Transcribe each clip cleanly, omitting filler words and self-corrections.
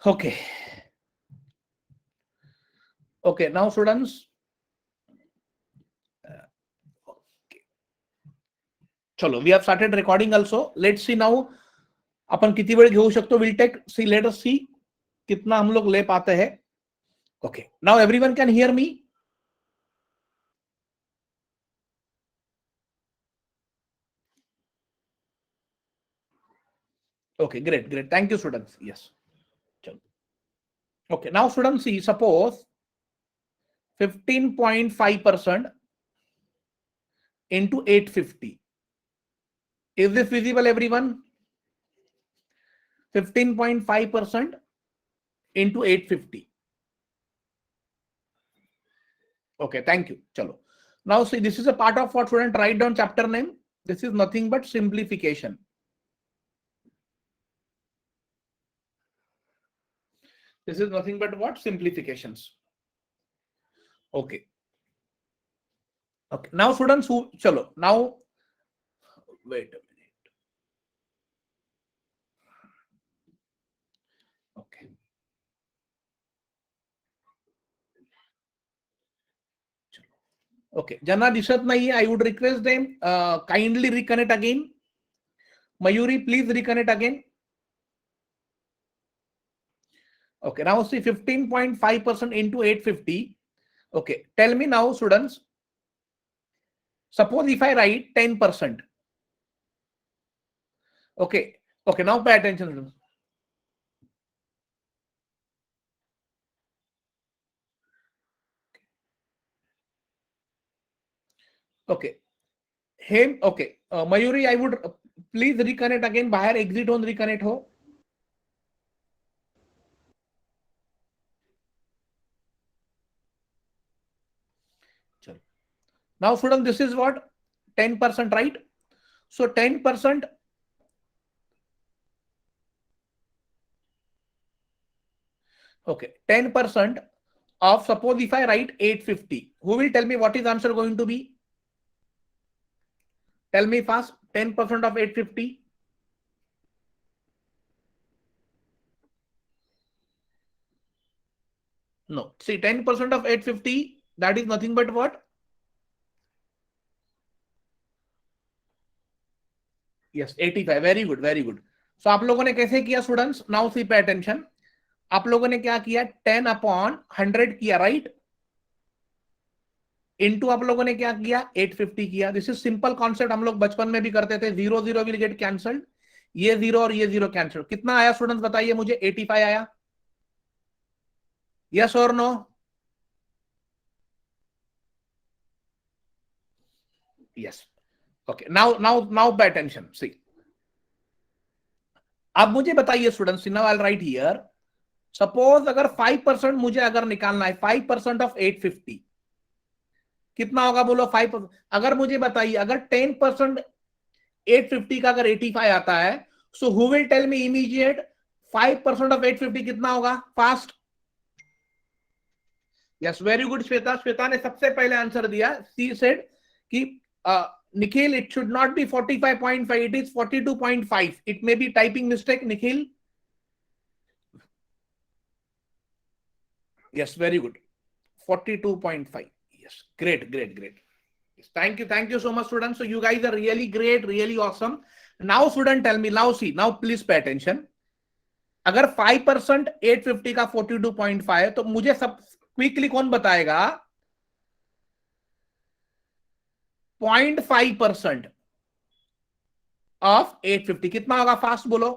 Okay. Okay, now students, okay. Chalo, we have started recording also. Let's see now अपन किती वेळ घेऊ शकतो. Will take see, let us see कितना हम लोग ले पाते हैं. Okay, now everyone can hear me. Okay, great, great. Thank you, students. Yes. Okay, now students, see, suppose 15.5% into 850. Is this visible, everyone? 15.5% into 850. Okay, thank you. Chalo. Now see, this is a part of what student write down chapter name. This is nothing but simplification. This is nothing but what? Simplifications. Okay. Okay. Now students who, chalo. Now, wait a minute. Okay. Okay. Jana dishat nahi hai. I would request them kindly reconnect again. Mayuri, please reconnect again. Okay. Now see 15.5% into 850. Okay. Tell me now, students. Suppose if I write 10%. Okay. Okay. Now pay attention, students. Okay. Hey, okay. Mayuri, I would please reconnect again. Bahar exit on reconnect ho. Now, students, this is what? 10%, right? So 10%. Okay. 10% of, suppose if I write 850, who will tell me what is answer going to be? Tell me fast. 10% of 850. No. See, 10% of 850, that is nothing but what? Yes, 85. Very good, very good. So आप लोगों ने कैसे किया students? Now see pay attention. आप लोगों ने क्या किया? 10/100 किया, राइट? इनटू आप लोगों ने क्या किया? 850 किया. दिस इज सिंपल कॉन्सेप्ट, हम लोग बचपन में भी करते थे. 0 0 विल गेट कैंसल्ड. ये 0 और ये 0 कैंसल. कितना आया स्टूडेंट्स बताइए मुझे? 85 आया. यस और no? Yes. Okay, now pay attention. See, अब मुझे बताइए students, now I will write here. Suppose अगर 5% मुझे अगर निकालना है, 5% ऑफ 850 कितना होगा? बोलो 5%. अगर मुझे बताइए, अगर 10% 850 का अगर 85 आता है, so who will tell me immediate 5% of 850 कितना होगा? Fast. Yes, very good Shweta. Shweta ने सबसे पहले आंसर दिया. सी सेड कि Nikhil, it should not be 45.5, it is 42.5. It may be typing mistake. Nikhil, yes, very good. 42.5. Yes, great. Yes, thank you so much, students. So you guys are really great, really awesome. Now student, tell me, now see, now please pay attention. अगर 5% 850 का 42.5, तो मुझे सब quickly कौन बताएगा? 0.5% of 850 कितना होगा? Fast बोलो.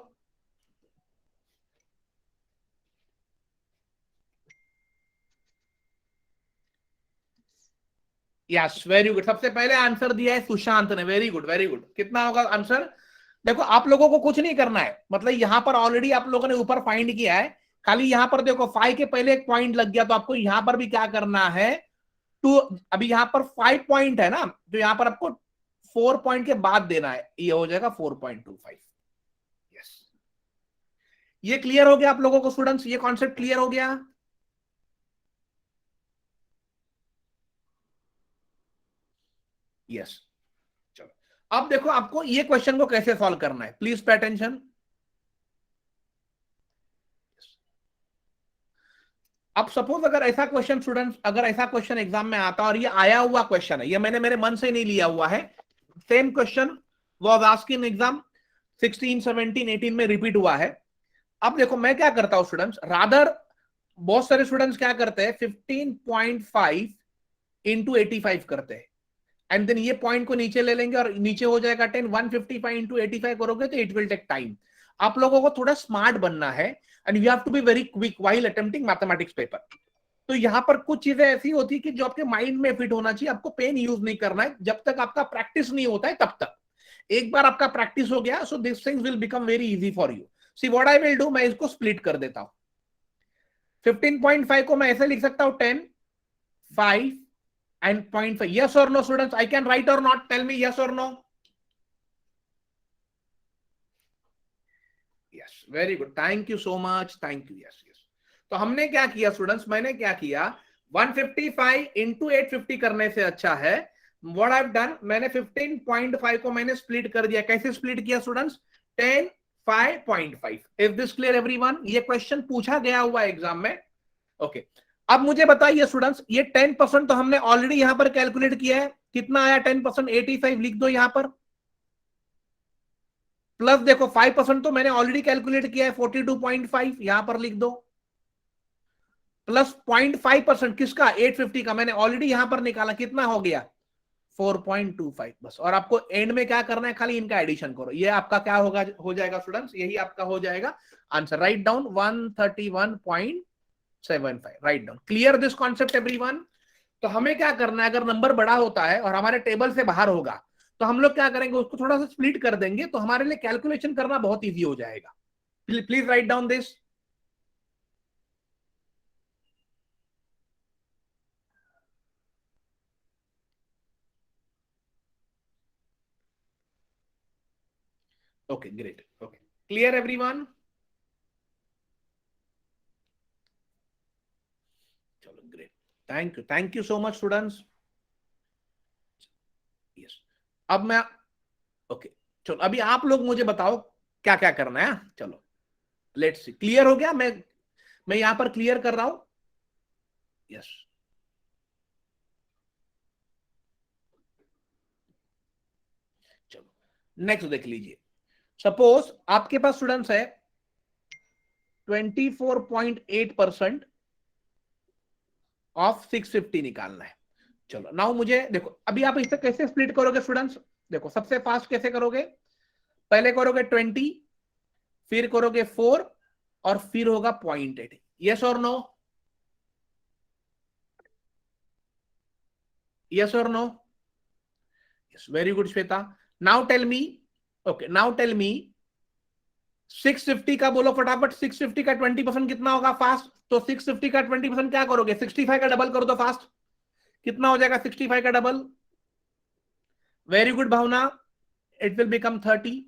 Yes, very good. सबसे पहले आंसर दिया है सुशांत ने. Very good, very good. कितना होगा आंसर? देखो, आप लोगों को कुछ नहीं करना है. मतलब यहां पर ऑलरेडी आप लोगों ने ऊपर फाइंड किया है. खाली यहां पर देखो 5 के पहले एक पॉइंट लग गया, तो आपको यहां पर भी क्या करना है? टू, अभी यहां पर 5 पॉइंट है ना, तो यहां पर आपको 4 पॉइंट के बाद देना है. ये हो जाएगा 4.25. यस, ये क्लियर हो गया आप लोगों को स्टूडेंट्स? ये कॉन्सेप्ट क्लियर हो गया? यस. चलो, अब देखो आपको ये क्वेश्चन को कैसे सॉल्व करना है. Please pay attention. अब सपोज अगर ऐसा क्वेश्चन स्टूडेंट्स, अगर ऐसा क्वेश्चन एग्जाम में आता और ये आया हुआ क्वेश्चन है, ये मैंने मेरे मन से नहीं लिया हुआ है, same question was asked in exam 16 17 18 में रिपीट हुआ है। अब देखो मैं क्या करता हूं स्टूडेंट्स, रादर बहुत सारे स्टूडेंट्स क्या करते हैं 15.5 इंटू 85 करते हैं, एंड देन ये पॉइंट को नीचे ले लेंगे और नीचे हो जाएगा 10, 155 इंटू 85 करोगे तो इट विल टेक टाइम। आप लोगों को थोड़ा स्मार्ट बनना है and you have to be very quick while attempting mathematics paper. तो यहां पर कुछ चीजें ऐसी होती है कि जो आपके माइंड में फिट होना चाहिए, आपको पेन यूज नहीं करना है जब तक आपका प्रैक्टिस नहीं होता है तब तक। एक बार आपका प्रैक्टिस हो गया so this things will become very easy for you. See what I will do, मैं इसको स्प्लिट कर देता हूं। 15.5 को मैं ऐसे लिख सकता हूं 10, 5 and 0.5. Yes or no students, I can write or not, tell me yes or no. Yes, very good, thank you so much, thank you, yes yes। तो हमने क्या किया स्टूडेंट्स, मैंने क्या किया 155 इंटू 850 करने से अच्छा है व्हाट आई हैव डन, मैंने 15.5 को मैंने स्प्लिट कर दिया। कैसे स्प्लिट किया students, 10, 5.5। Is this clear everyone? ये क्वेश्चन पूछा गया हुआ एग्जाम में। ओके अब मुझे बताइए स्टूडेंट्स, ये 10% तो हमने ऑलरेडी यहां पर कैलकुलेट किया है, कितना आया 10%, 85 लिख दो यहां पर, प्लस देखो 5% तो मैंने ऑलरेडी कैलकुलेट किया है 42.5 यहां पर लिख दो, प्लस 0.5% किसका 850 का मैंने ऑलरेडी यहां पर निकाला, कितना हो गया 4.25 बस। और आपको एंड में क्या करना है, खाली इनका एडिशन करो, ये आपका क्या होगा, हो जाएगा स्टूडेंट्स, यही आपका हो जाएगा answer. Write down 131.75, write down. Clear this concept everyone? तो हमें क्या करना है, अगर नंबर बड़ा होता है और हमारे टेबल से बाहर होगा तो हम लोग क्या करेंगे, उसको थोड़ा सा स्प्लिट कर देंगे तो हमारे लिए कैलकुलेशन करना बहुत इजी हो जाएगा। Please write down this. Okay great, okay clear everyone? चलो great, thank you so much students. Yes अब मैं, ओके चलो अभी आप लोग मुझे बताओ क्या क्या करना है। चलो लेट्स सी, क्लियर हो गया? मैं यहां पर क्लियर कर रहा हूं। यस चलो नेक्स्ट देख लीजिए। सपोज आपके पास स्टूडेंट्स है 24.8% ऑफ 650 निकालना है। चलो नाउ मुझे देखो, अभी आप इसे कैसे स्प्लिट करोगे स्टूडेंट्स, देखो सबसे फास्ट कैसे करोगे, पहले करोगे 20, फिर करोगे 4 और फिर होगा 0.8। यस और नो, यस और no? Yes very good Shweta. Now tell me, okay now tell me 650 का बोलो फटाफट, 650 का 20% कितना होगा फास्ट, तो 650 का 20% क्या करोगे, 65 का डबल कर दो फास्ट, कितना हो जाएगा 65 का double, very good Bhavna, it will become 30।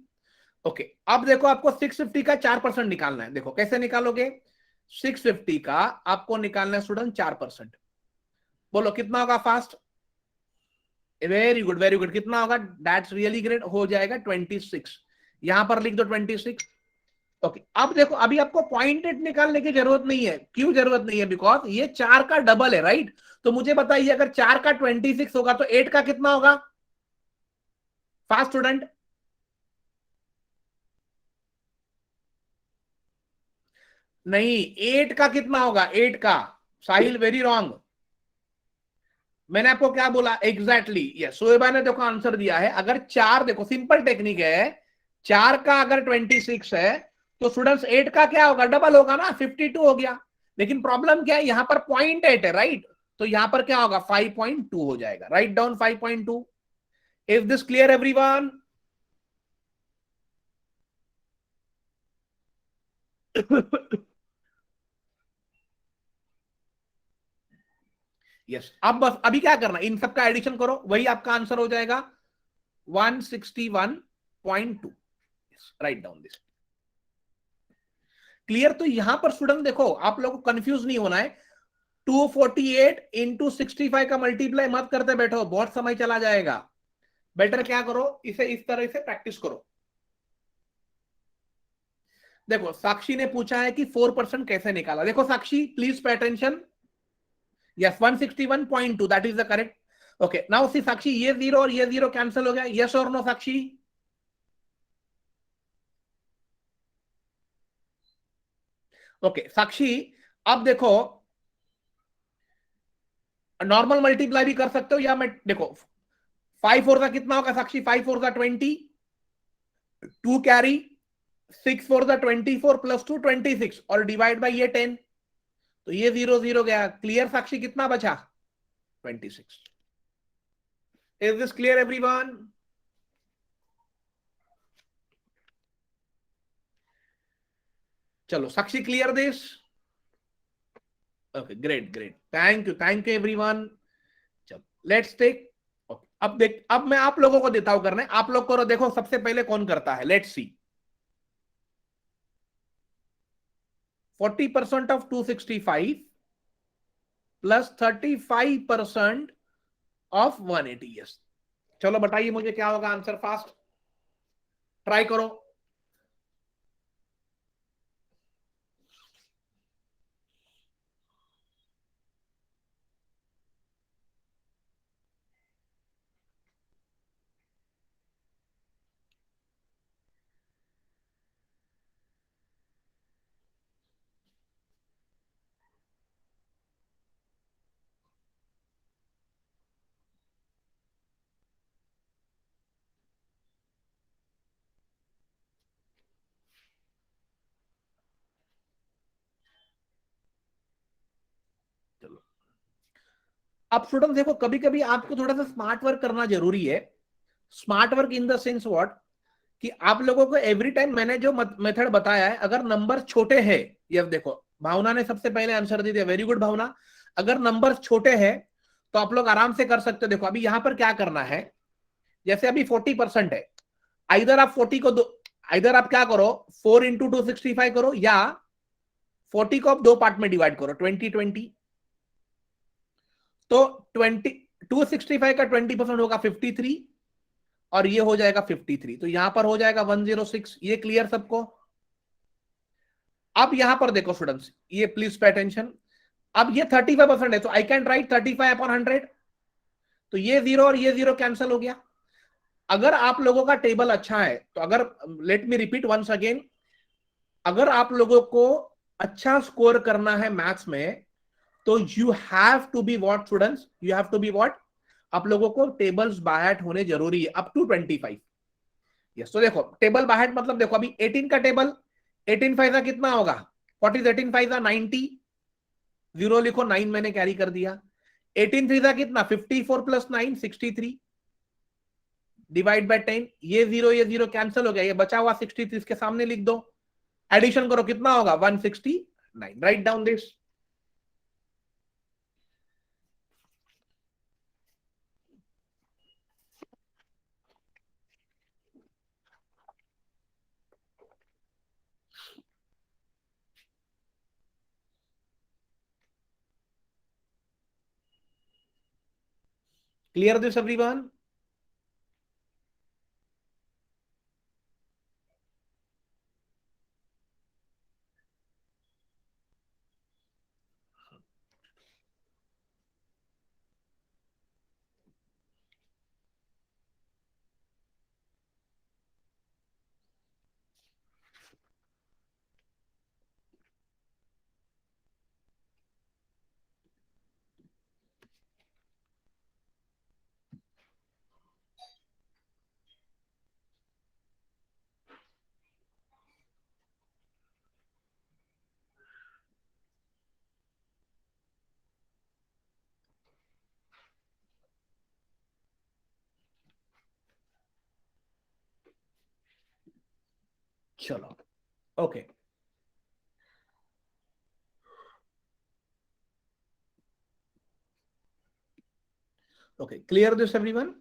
Okay अब देखो आपको 650 का 4% निकालना है, देखो कैसे निकालोगे, 650 का आपको निकालना है स्टूडेंट 4%, बोलो कितना होगा fast, very good very good, कितना होगा, दैट्स रियली ग्रेट, हो जाएगा 26, यहां पर लिख दो 26। ओके अब देखो अभी आपको 0.8 निकालने की जरूरत नहीं है, क्यों जरूरत नहीं है, बिकॉज ये 4 का डबल है राइट। तो मुझे बताइए अगर 4 का 26 होगा तो 8 का कितना होगा, फास्ट स्टूडेंट, नहीं 8 का कितना होगा, 8 का, साहिल वेरी रॉन्ग, मैंने आपको क्या बोला एग्जैक्टली, यस सोएबा ने देखो आंसर दिया है, अगर 4, देखो सिंपल टेक्निक है, 4 का अगर 26 है तो स्टूडेंट्स 8 का क्या होगा, डबल होगा ना, 52 हो गया। लेकिन प्रॉब्लम क्या है, यहां पर 0.8 है राइट, तो यहां पर क्या होगा 5.2 हो जाएगा, write down 5.2। Is this clear everyone? Yes अब बस अभी क्या करना, इन सबका एडिशन करो, वही आपका आंसर हो जाएगा 161.2। Right down this, clear? तो यहां पर स्टूडेंट देखो आप लोगों को कंफ्यूज नहीं होना है, 248 इंटू 65 का मल्टीप्लाई मत करते बैठो, बहुत समय चला जाएगा, बेटर क्या करो, इसे इस तरह से प्रैक्टिस करो। देखो साक्षी ने पूछा है कि 4% कैसे निकाला। देखो Sakshi please pay attention. Yes 161.2 that is the correct. Okay now see Sakshi, ये जीरो और ये जीरो कैंसिल हो गया। यस और नो साक्षी? ओके साक्षी, अब देखो नॉर्मल मल्टीप्लाई भी कर सकते हो, या मैं देखो 5 4 का कितना होगा साक्षी? 5 4 का 20, 2 कैरी, 6 4 का 24 प्लस 2 26 और डिवाइड बाई ये 10। तो ये जीरो जीरो गया। क्लियर साक्षी? कितना बचा? 26। Is this clear everyone? चलो Sakshi clear this? Okay great great, thank you everyone. चलो लेट्स टेक। अब देख, अब मैं आप लोगों को देता हूं करने, आप लोग करो। देखो सबसे पहले कौन करता है, let's see. 40% of 265 plus 35% of 180। Yes, चलो बताइए मुझे क्या होगा आंसर, फास्ट ट्राई करो। चलो अब स्टूडेंट देखो, कभी कभी आपको थोड़ा सा स्मार्ट वर्क करना जरूरी है। Smart work in the sense what, कि आप लोगों को एवरी टाइम मैंने जो मेथड बताया है, अगर नंबर छोटे हैं, ये देखो भावना ने सबसे पहले आंसर दे दिया, वेरी गुड भावना। अगर नंबर छोटे हैं तो आप लोग आराम से कर सकते हो। देखो अभी यहां पर क्या करना है, जैसे अभी 40% है, इधर आप 40 को दो, इधर आप क्या करो 4 into 265 करो, या 40 को आप दो पार्ट में डिवाइड करो 20 20। तो 265 का 20% होगा 53, और ये हो जाएगा 53, तो यहां पर हो जाएगा 106। ये क्लियर सबको? अब यहां पर देखो स्टूडेंट्स, ये प्लीज पे अटेंशन। अब ये 35% है, तो आई कैन राइट 35/100। तो ये जीरो और ये जीरो कैंसिल हो गया। अगर आप लोगों का टेबल अच्छा है तो, अगर let me repeat once again, अगर आप लोगों को अच्छा स्कोर करना है मैथ्स में, तो you have to be what students, you have to be what, आप लोगों को टेबल्स बाय होने जरूरी है अप टू 25। यस, तो देखो टेबल बाय मतलब देखो अभी 18 का टेबल, 18 फाइव कितना होगा? 40, 18 फाइव 90, जीरो लिखो, 9 मैंने कैरी कर दिया। 18 थ्री कितना? 54 प्लस 9 63, डिवाइड बाय 10। ये जीरो कैंसिल हो गया, ये बचा हुआ 63 इसके सामने लिख दो, एडिशन करो कितना होगा? 169। Write down this. Clear this everyone? चलो okay okay, clear this everyone?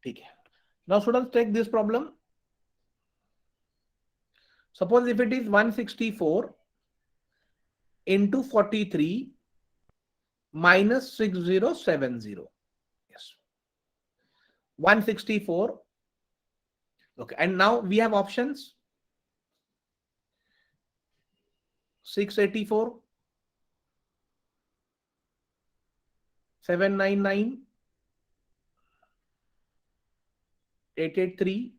ठीक है. Now students take this problem. Suppose if it is 164 into 43 minus 6070. Yes. 164. Okay. And now we have options. 684, 799, 883,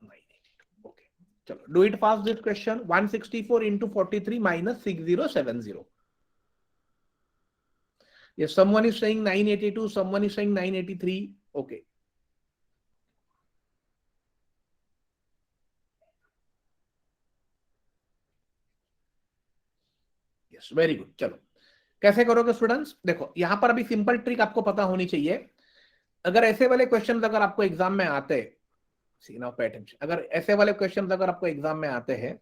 982. Okay. Chalo, do it fast this question. 164 into 43 minus 6070. Yes, someone is saying 982, someone is saying 983. Okay. Yes, very good. चलो कैसे करोगे students? देखो यहां पर अभी simple trick आपको पता होनी चाहिए. अगर ऐसे वाले क्वेश्चन अगर आपको एग्जाम में आते हैं, अगर ऐसे वाले क्वेश्चन अगर आपको एग्जाम में आते हैं,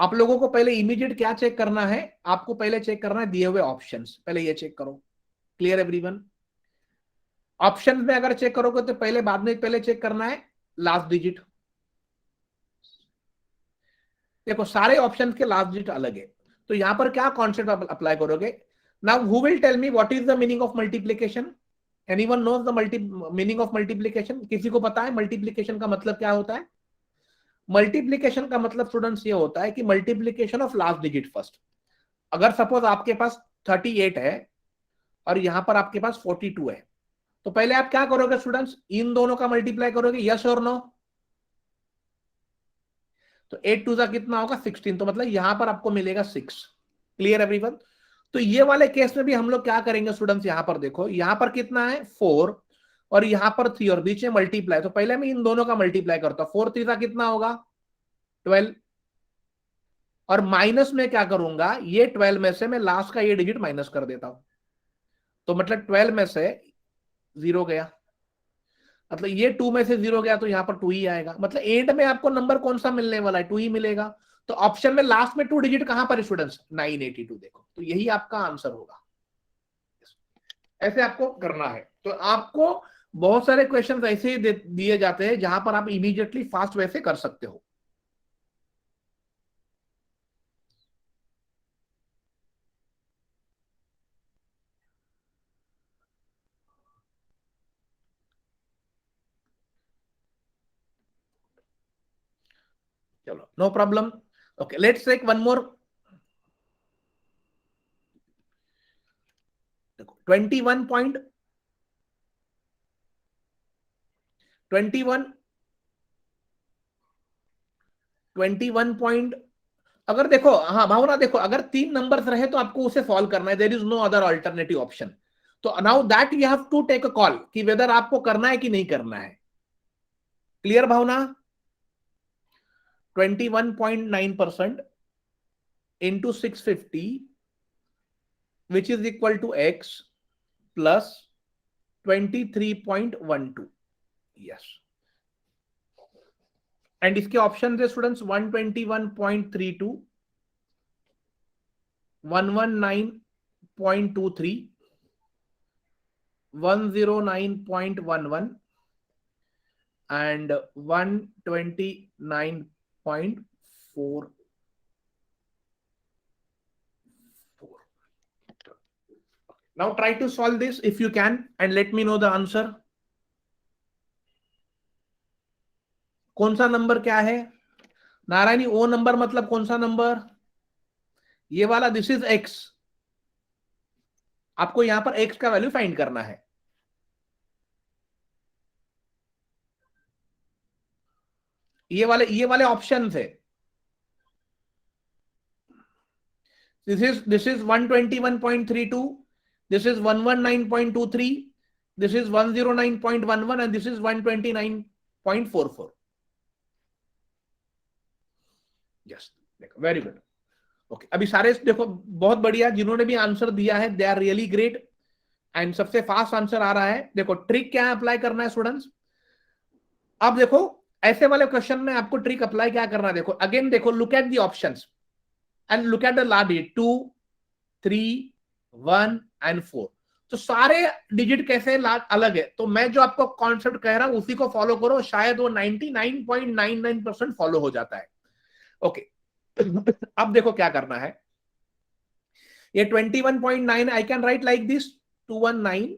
आप लोगों को पहले इमीडिएट क्या चेक करना है? आपको पहले चेक करना है दिए हुए ऑप्शंस. पहले ये चेक करो. Clear everyone? ऑप्शन में अगर चेक करोगे तो पहले बाद में पहले चेक करना है लास्ट डिजिट. देखो सारे ऑप्शन के लास्ट डिजिट अलग है, तो यहां पर क्या कॉन्सेप्ट अप्लाई करोगे? Now who will tell me what is the meaning of multiplication? Anyone knows the meaning of multiplication? किसी को पता है मल्टीप्लिकेशन का मतलब क्या होता है? मल्टीप्लिकेशन का मतलब स्टूडेंट्स ये होता है कि multiplication of last digit first. अगर सपोज आपके पास 38 है और यहां पर आपके पास 42 है, तो पहले आप क्या करोगे स्टूडेंट्स? इन दोनों का मल्टीप्लाई करोगे. यस और नो? तो 8 टू का कितना होगा? 16. तो मतलब यहां पर आपको मिलेगा 6. Clear everyone? तो ये वाले केस में भी हम लोग क्या करेंगे स्टूडेंट्स? यहां पर देखो, यहां पर कितना है? 4 और यहां पर 3 और बीच में मल्टीप्लाई. तो पहले मैं इन दोनों का मल्टीप्लाई करता हूं. 4 3 का कितना होगा? 12. और माइनस में क्या करूंगा? ये 12 में से मैं लास्ट का ये डिजिट माइनस कर देता हूं. तो मतलब 12 में से 0 गया, मतलब ये 2 में से 0 गया, तो यहां पर 2 ही आएगा. मतलब एंड में आपको नंबर कौन सा मिलने वाला है? 2 ही मिलेगा. तो ऑप्शन में लास्ट में 2 डिजिट कहां पर स्टूडेंट्स? 982. देखो, तो यही आपका आंसर होगा. ऐसे आपको करना है. तो आपको बहुत सारे क्वेश्चंस ऐसे ही दिए जाते हैं जहां पर आप इमीडिएटली फास्ट वैसे कर सकते हो. चलो, no problem. Okay, let's take one more. देखो 21 पॉइंट. अगर देखो, हाँ भावना, देखो अगर 3 नंबर्स रहे तो आपको उसे सॉल्व करना है. There is no other alternative option. तो now that you have to take a call कि वेदर आपको करना है कि नहीं करना है. Clear Bhavna? 21.9% into 650 which is equal to x plus 23.12. yes. And इसके ऑप्शन है students 121.32, 119.23, 109.11 and 129.4. Now try to solve this if you can and let me know the answer. कौन सा नंबर क्या है नारायणी? ओ नंबर मतलब कौन सा नंबर? ये वाला. This is x. आपको यहां पर एक्स का वैल्यू फाइंड करना है. ये वाले ऑप्शन है. This is 121.32, this is 119.23, this is 109.11 and this is 129.44. yes, very good. Okay, अभी सारे देखो बहुत बढ़िया जिन्होंने भी आंसर दिया है, they are really great. And सबसे फास्ट आंसर आ रहा है. देखो ट्रिक क्या अप्लाई करना है स्टूडेंट्स? अब देखो ऐसे वाले क्वेश्चन में आपको ट्रिक अप्लाई क्या करना है? देखो अगेन, देखो look at the options and look at the last digit 2, 3, 1 and 4. तो सारे डिजिट कैसे अलग है, तो मैं जो आपको कॉन्सेप्ट कह रहा हूं उसी को फॉलो करो, शायद वो 99.99% फॉलो हो जाता है। ओके अब देखो क्या करना है, ये 21.9 I can write like this, 219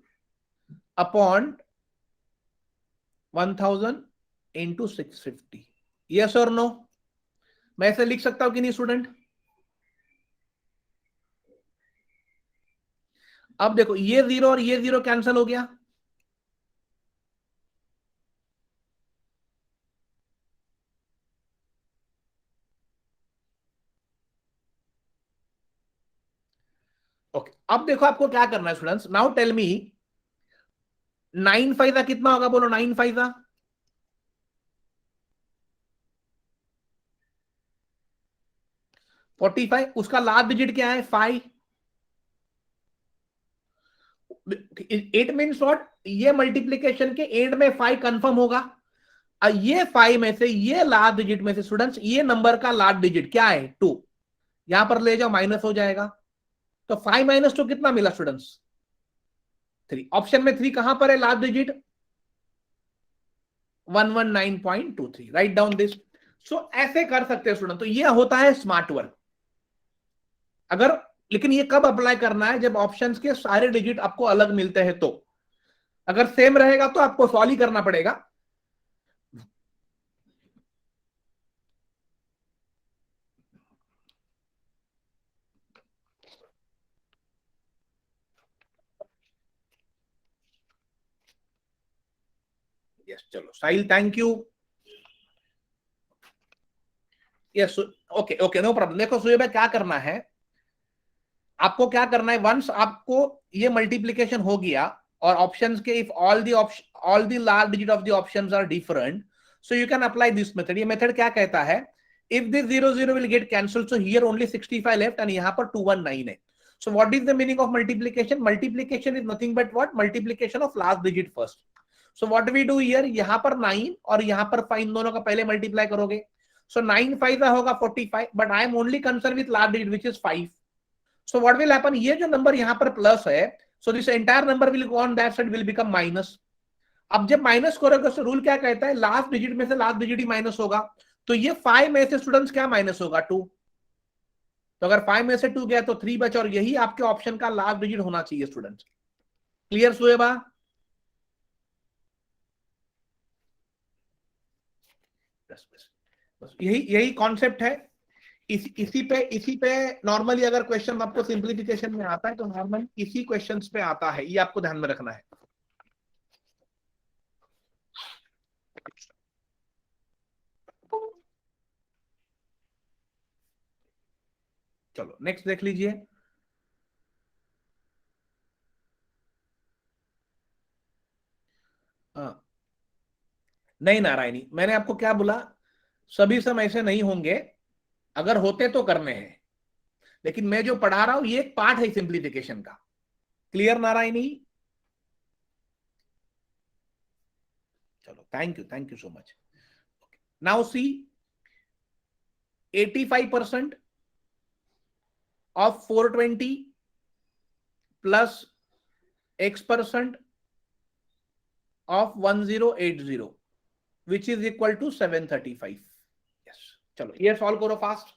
upon 1000 into 650, yes और नो? मैं ऐसे लिख सकता हूं कि नहीं स्टूडेंट? अब देखो ये जीरो और ये जीरो कैंसिल हो गया, ओके अब देखो आपको क्या करना है students, now tell me 9 five कितना होगा, बोलो 9 फाइव 45, उसका लास्ट डिजिट क्या है 5, इट मीन्स व्हाट, ये मल्टीप्लीकेशन के एंड में 5 कंफर्म होगा, और ये 5 में से ये लास्ट डिजिट में से स्टूडेंट्स ये नंबर का लास्ट डिजिट क्या है 2, यहां पर ले जाओ माइनस हो जाएगा, तो 5 माइनस 2 कितना मिला स्टूडेंट्स 3, ऑप्शन में 3 कहां पर है last digit 119.23, write down this. So ऐसे कर सकते हैं स्टूडेंट, तो ये होता है स्मार्ट वर्क। अगर, लेकिन ये कब अप्लाई करना है, जब ऑप्शंस के सारे डिजिट आपको अलग मिलते हैं, तो अगर सेम रहेगा तो आपको सॉल्व ही करना पड़ेगा। यस चलो Sahil thank you. Yes okay okay no problem. देखो सुबह क्या करना है, आपको क्या करना है, वंस आपको ये मल्टीप्लीकेशन हो गया और ऑप्शंस के if all the last digit of the options are different, so you can apply this method. ये मेथड क्या कहता है, if this 0 0 will get cancel, so here only 65 left and यहाँ पर 219 है। So what is the meaning of multiplication? Multiplication is nothing but what? Multiplication of last digit first. So what we do here, यहाँ पर 9 और यहाँ पर 5, इन दोनों का पहले मल्टीप्लाई करोगे, so 9 5 होगा 45, but I am only concerned with last digit which is 5. So what will happen, ये जो नंबर यहाँ पर प्लस है, so this entire number will go on that side will become minus. अब जब माइनस करोगे तो रूल क्या कहता है, लास्ट डिजिट में से लास्ट डिजिट ही माइनस होगा, तो ये 5 में से स्टूडेंट्स क्या माइनस होगा 2, तो अगर 5 में से 2 गया तो 3 बचा, और यही आपके ऑप्शन का लास्ट डिजिट होना चाहिए स्टूडेंट्स। क्लियर सुएबा? बस यही यही कॉन्सेप्ट है। इसी पे नॉर्मली अगर क्वेश्चन आपको सिंप्लीफिकेशन में आता है तो नॉर्मली इसी क्वेश्चंस पे आता है, ये आपको ध्यान में रखना है। चलो नेक्स्ट देख लीजिए। हाँ, नहीं नारायणी, मैंने आपको क्या बोला, सभी सम ऐसे नहीं होंगे, अगर होते तो करने हैं, लेकिन मैं जो पढ़ा रहा हूं ये एक पार्ट है सिंप्लीफिकेशन का। क्लियर नारायणी? चलो thank you so much. Now see 85% of 420 plus x% of 1080 which is equal to 735। Yes चलो ये सॉल्व करो फास्ट।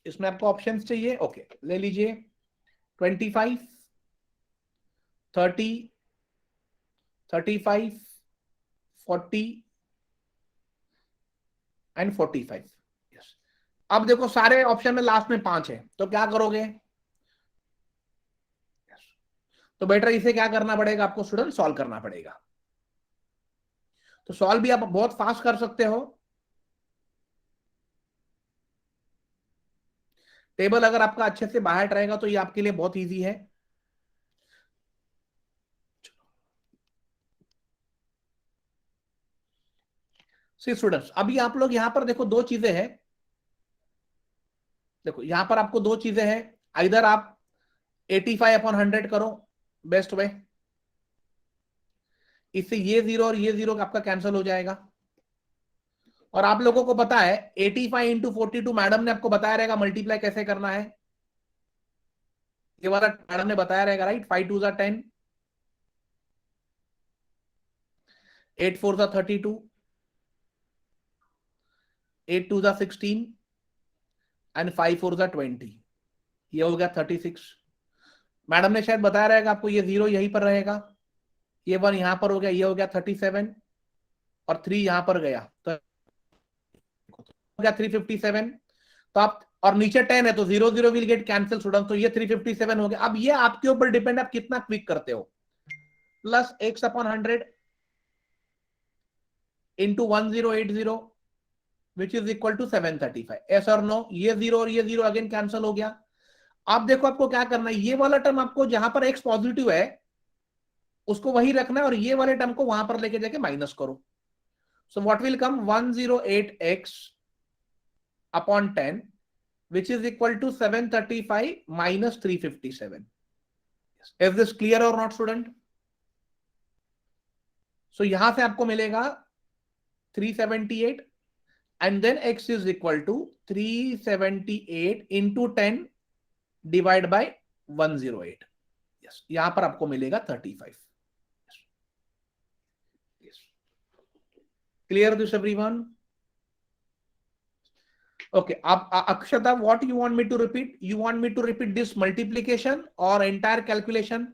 इसमें आपको ऑप्शंस चाहिए, ओके ले लीजिए 25, 30, 35, 40 एंड 45। यस, अब देखो सारे ऑप्शन में लास्ट में 5 है, तो क्या करोगे? तो बेटर इसे क्या करना पड़ेगा आपको स्टूडेंट? सॉल्व करना पड़ेगा। तो सॉल्व भी आप बहुत फास्ट कर सकते हो। टेबल अगर आपका अच्छे से बाहर रहेगा तो ये आपके लिए बहुत इजी है। सी स्टूडेंट्स, अभी आप लोग यहां पर देखो दो चीजें हैं। देखो यहां पर आपको दो चीजें हैं, इधर आप 85/100 करो, बेस्ट वे। इससे ये जीरो और ये जीरो आपका कैंसिल हो जाएगा। और आप लोगों को पता है 85 × 42 मैडम ने आपको बताया रहेगा मल्टीप्लाई कैसे करना है। ये वाला मैडम ने बताया रहेगा, राइट? 5 2 10, 8 4 32, 8 2 16 एंड 5 4 20। ये हो गया 36। मैडम ने शायद बताया रहेगा आपको ये जीरो यहीं पर रहेगा, ये 1 यहां पर हो गया, ये हो गया 37 और 3 यहां पर गया, तो हो गया 357। तो आप और नीचे 10 है तो 0 0 विल गेट कैंसिल स्टूडेंट, तो ये 357 हो गया। अब ये आपके ऊपर डिपेंड, आप कितना क्विक करते हो। Plus x/100 into 1080 which is equal to 735। Yes और नो? ये जीरो और ये जीरो अगेन कैंसिल हो गया। अब देखो आपको क्या करना है, ये वाला टर्म आपको जहां पर x पॉजिटिव है उसको वही रखना है और ये वाले टर्म को वहां पर लेके जाके माइनस करो। So what will come? 108x upon 10 which is equal to 735 minus 357. Is this clear or not student? So यहां से आपको मिलेगा 378 and then x is equal to 378 into 10 divide by 108. Yes, यहां पर आपको मिलेगा 35. Yes. Clear this everyone? Okay, Akshata, what you want me to repeat? You want me to repeat this multiplication or entire calculation?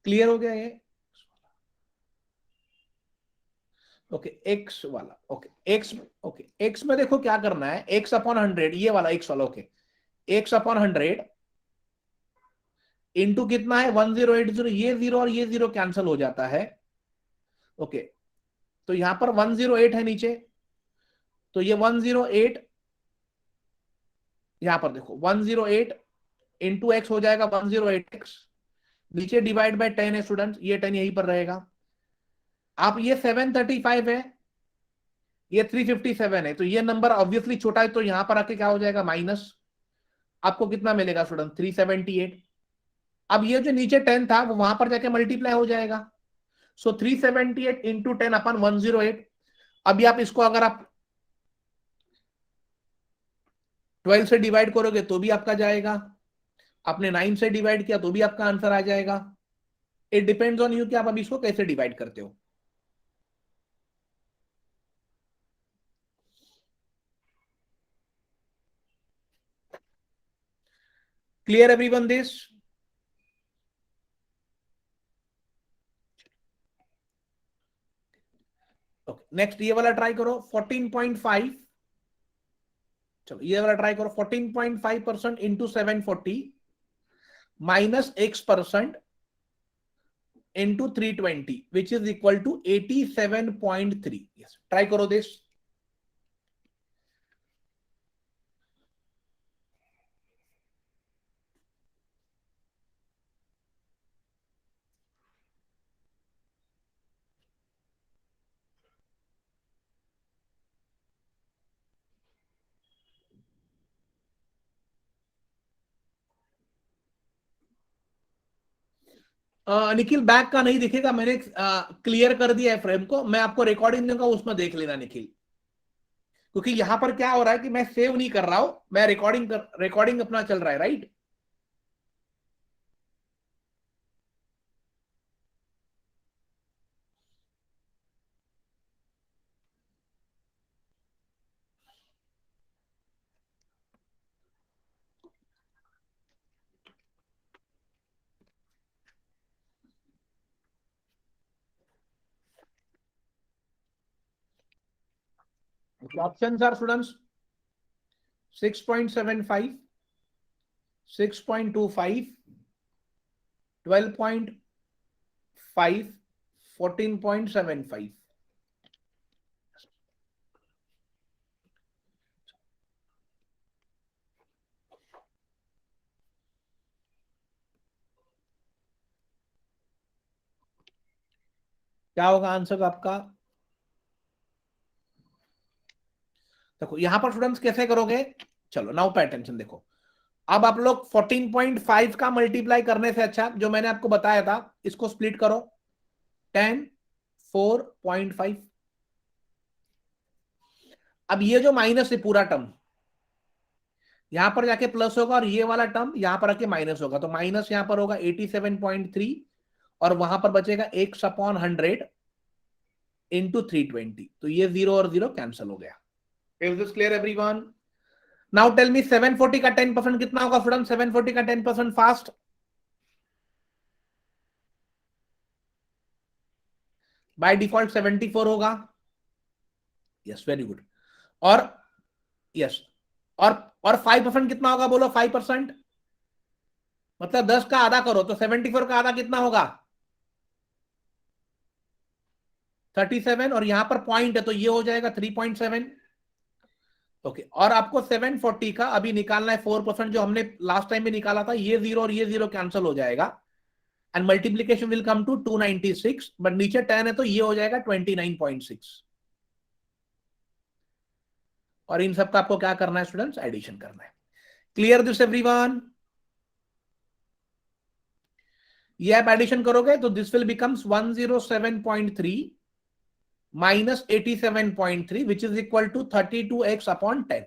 Clear हो गया ये? Okay x वाला, okay x, okay x में देखो क्या करना है, x/100 ये वाला एक्स वाला, ओके x/100 इंटू कितना है 1080, ये जीरो और ये जीरो कैंसिल हो जाता है। ओके तो यहां पर 108 है नीचे, तो ये 108 यहां पर देखो 108 इंटू एक्स हो जाएगा 108x, नीचे डिवाइड बाय 10 है स्टूडेंट, ये 10 यहीं पर रहेगा। आप ये 735 है, ये 357 है, तो ये नंबर ऑब्वियसली छोटा है, तो यहां पर आके क्या हो जाएगा माइनस। आपको कितना मिलेगा स्टूडेंट? 378। अब ये जो नीचे 10 था वो वहां पर जाके मल्टीप्लाई हो जाएगा। सो 378 इंटू 10 अपन 108। अभी आप इसको अगर आप 12 से डिवाइड करोगे तो भी आपका जाएगा, आपने 9 से डिवाइड किया तो भी आपका आंसर आ जाएगा। इट डिपेंड्स ऑन यू कि आप अभी इसको कैसे डिवाइड करते हो। Clear everyone this? Okay next ये वाला ट्राई करो 14.5। चलो ये वाला ट्राई करो 14.5% into 740 minus x% into 320 which is equal to 87.3। Yes try करो दिस। निखिल बैक का नहीं दिखेगा, मैंने क्लियर कर दिया है फ्रेम को, मैं आपको रिकॉर्डिंग दूंगा उसमें देख लेना निखिल। क्योंकि यहां पर क्या हो रहा है कि मैं सेव नहीं कर रहा हूं, मैं रिकॉर्डिंग अपना चल रहा है, राइट। Options are students 6.75, 6.25, 12.5, 14.75। क्या होगा आंसर आपका? देखो यहां पर स्टूडेंट्स कैसे करोगे, चलो नाउ पे अटेंशन। देखो अब आप लोग 14.5 का मल्टीप्लाई करने से अच्छा जो मैंने आपको बताया था, इसको स्प्लिट करो 10, 4.5। अब ये जो माइनस है पूरा टर्म यहां पर जाके प्लस होगा और ये वाला टर्म यहां पर आके माइनस होगा, तो माइनस यहां पर होगा 87.3 और वहां पर बचेगा x अपॉन 100 इंटू 320, तो ये 0 और 0 कैंसिल हो गया। Is this clear everyone? Now tell me 740 का 10% कितना होगा स्टूडेंट? 740 का 10% फास्ट, बाय डिफॉल्ट 74 होगा। Yes very good. और यस और 5% कितना होगा बोलो? 5% मतलब 10 का आधा करो तो 74 का आधा कितना होगा? 37, और यहां पर पॉइंट है तो ये हो जाएगा 3.7। ओके, और आपको 740 का अभी निकालना है 4%, जो हमने लास्ट टाइम में निकाला था। ये 0 और ये 0 कैंसिल हो जाएगा and multiplication will come to 296, but नीचे 10 है तो ये हो जाएगा 29.6। और इन सब का आपको क्या करना है स्टूडेंट्स? एडिशन करना है। Clear this everyone? ये आप एडिशन करोगे तो this will becomes 107.3 minus 87.3 which is equal to 32x upon 10।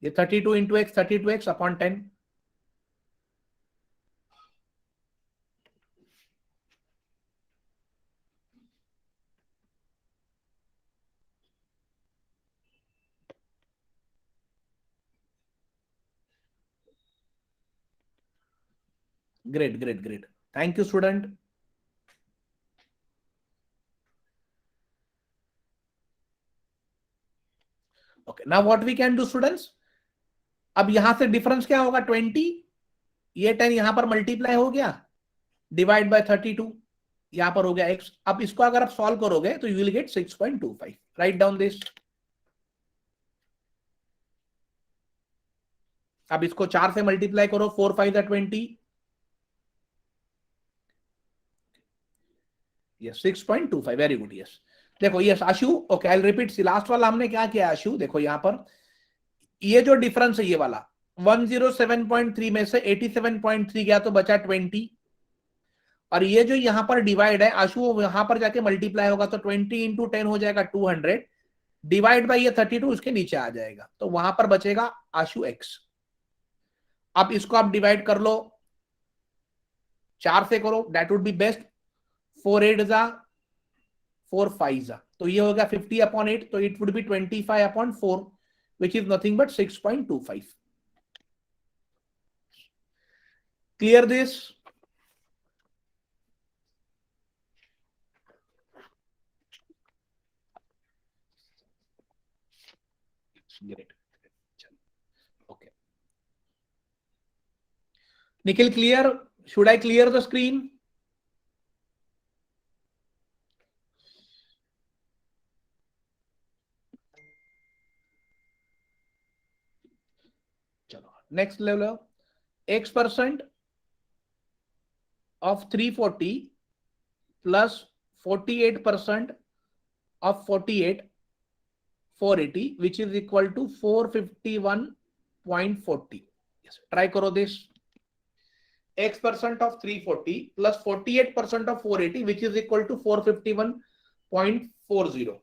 ये 32 into x 32x upon 10। Great great great, thank you student. Okay, now what we can do students, अब यहां से difference क्या होगा? 20, ये 10 यहां पर मल्टीप्लाई हो गया, डिवाइड बाय 32 यहां पर हो गया x। अब इसको अगर आप सॉल्व करोगे तो you will get 6.25। Right down this. अब इसको 4 से मल्टीप्लाई करो, 4 5 20, यस 6.25। Very good. यस देखो, yes Ashu, okay I repeat, last वाला हमने क्या किया आशु? देखो यहां पर ये जो डिफरेंस है ये वाला 107.3 में से 87.3 गया तो बचा 20, और ये जो यहां पर डिवाइड है आशु वो यहां पर जाके मल्टीप्लाई होगा तो 20 इंटू 10 हो जाएगा 200, डिवाइड बाई ये 32 उसके नीचे आ जाएगा, तो वहां पर बचेगा आशु x। अब इसको आप डिवाइड कर लो, 4 से करो, दैट वुड बी बेस्ट। 4 8 जा 4 5 जा, तो ये हो गया 50 अपॉन 8, तो it would be 25 upon 4 which is nothing but 6.25। Clear this? Great, okay Nikhil clear? Should I clear the screen? चलो next level, x% of 340 plus 48% of 48 480 which is equal to 451.40. yes, try करो this। x% of 340 plus 48% of 480 which is equal to 451.40।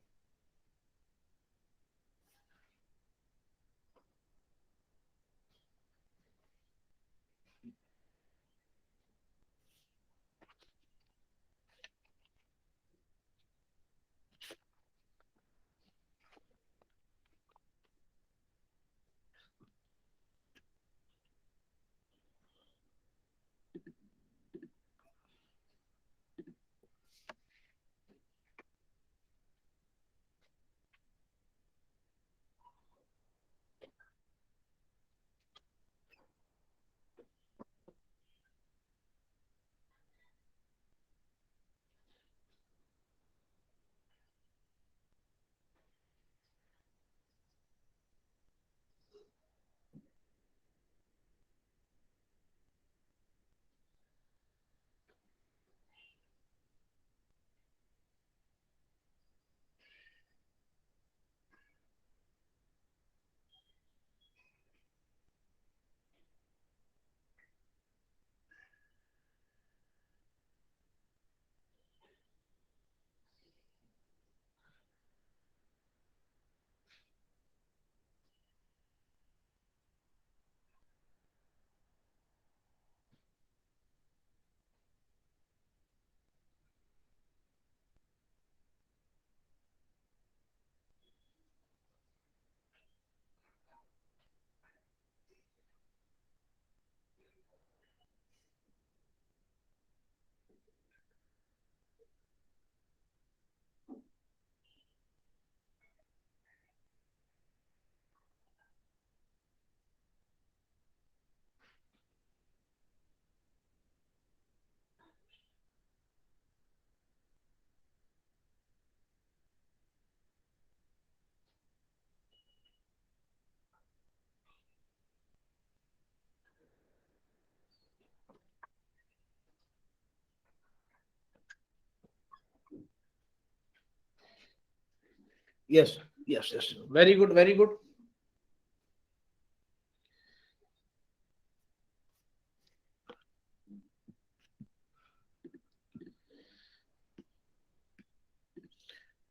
Yes, yes, yes. Very good, very good.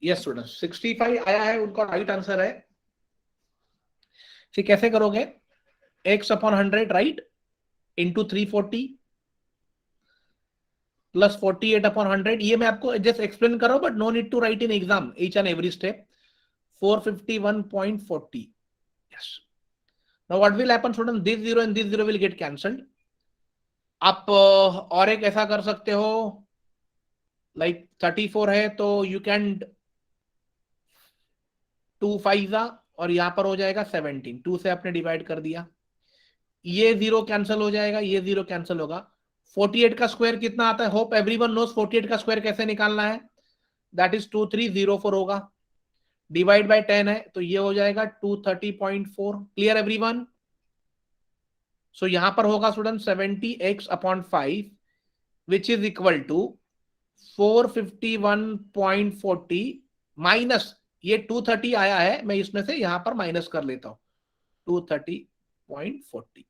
Yes student 65 आया है, उनका right answer है। फिर कैसे करोगे? X upon 100 right into 340 plus 48 upon 100। ये मैं आपको जस्ट एक्सप्लेन कर रहा हूं, but no need to write in exam each and every step. 451.40। Yes. Now what will happen student, this zero and this zero will get cancelled. आप और एक ऐसा कर सकते हो, लाइक 34 है तो यू कैन 2 5 और यहां पर हो जाएगा 17, 2 से आपने डिवाइड कर दिया, ये जीरो कैंसिल हो जाएगा, ये जीरो कैंसिल होगा। 48 का स्क्वायर कितना आता है? होप एवरीवन नोस 48 का स्क्वायर कैसे निकालना है। दैट इज 2304 होगा, डिवाइड बाय 10 है तो ये हो जाएगा 230.4। Clear everyone? सो यहां पर होगा student 70x upon 5 which is equal to 451.40 minus ये 230 आया है, मैं इसमें से यहां पर माइनस कर लेता हूं 230.40।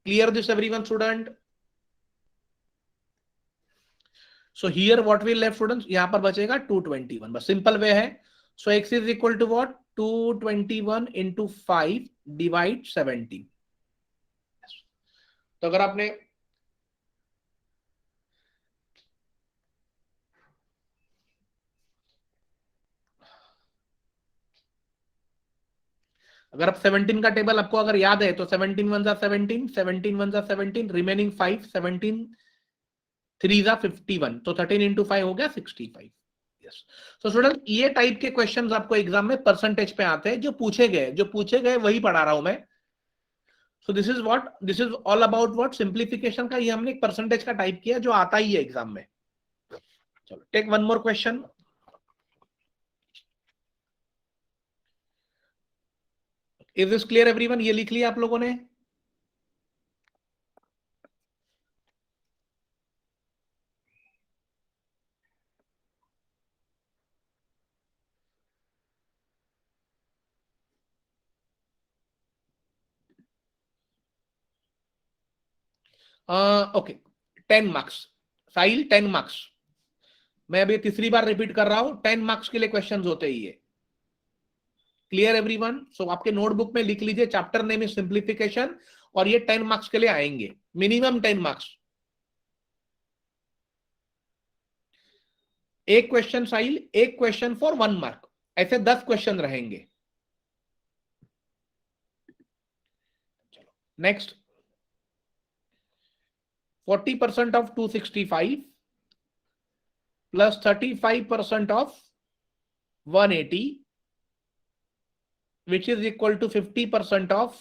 Clear this everyone student? So here what will left students, यहां पर बचेगा 221, बस सिंपल वे है। So x is equal to what, 221 into 5 divide 17। तो अगर आपने अगर आप 17 का टेबल आपको अगर याद है तो 17 वन जा 17, 17 वन जा 17, रिमेनिंग 5, 17 3 जा 51, तो 13 इंटू 5 हो गया 65। यस। तो स्टूडेंट ये टाइप के क्वेश्चंस आपको एग्जाम में परसेंटेज पे आते हैं, जो पूछे गए वही पढ़ा रहा हूं मैं। So this is all about what, simplification का। ये हमने एक परसेंटेज का टाइप किया जो आता ही है एग्जाम में। चलो take one more question. Is this clear everyone? ये लिख लिया आप लोगों ने? Okay, 10 marks Sahil, 10 marks. मैं अभी तीसरी बार रिपीट कर रहा हूं, 10 मार्क्स के लिए क्वेश्चंस होते ही है। Clear everyone? सो आपके नोटबुक में लिख लीजिए चैप्टर नेम इज सिंप्लीफिकेशन, और ये 10 मार्क्स के लिए आएंगे, मिनिमम 10 मार्क्स। एक क्वेश्चन साहिल, एक क्वेश्चन फॉर 1 मार्क, ऐसे 10 क्वेश्चन रहेंगे। Next, 40% of 265 plus 35% of 180 which is equal to 50% of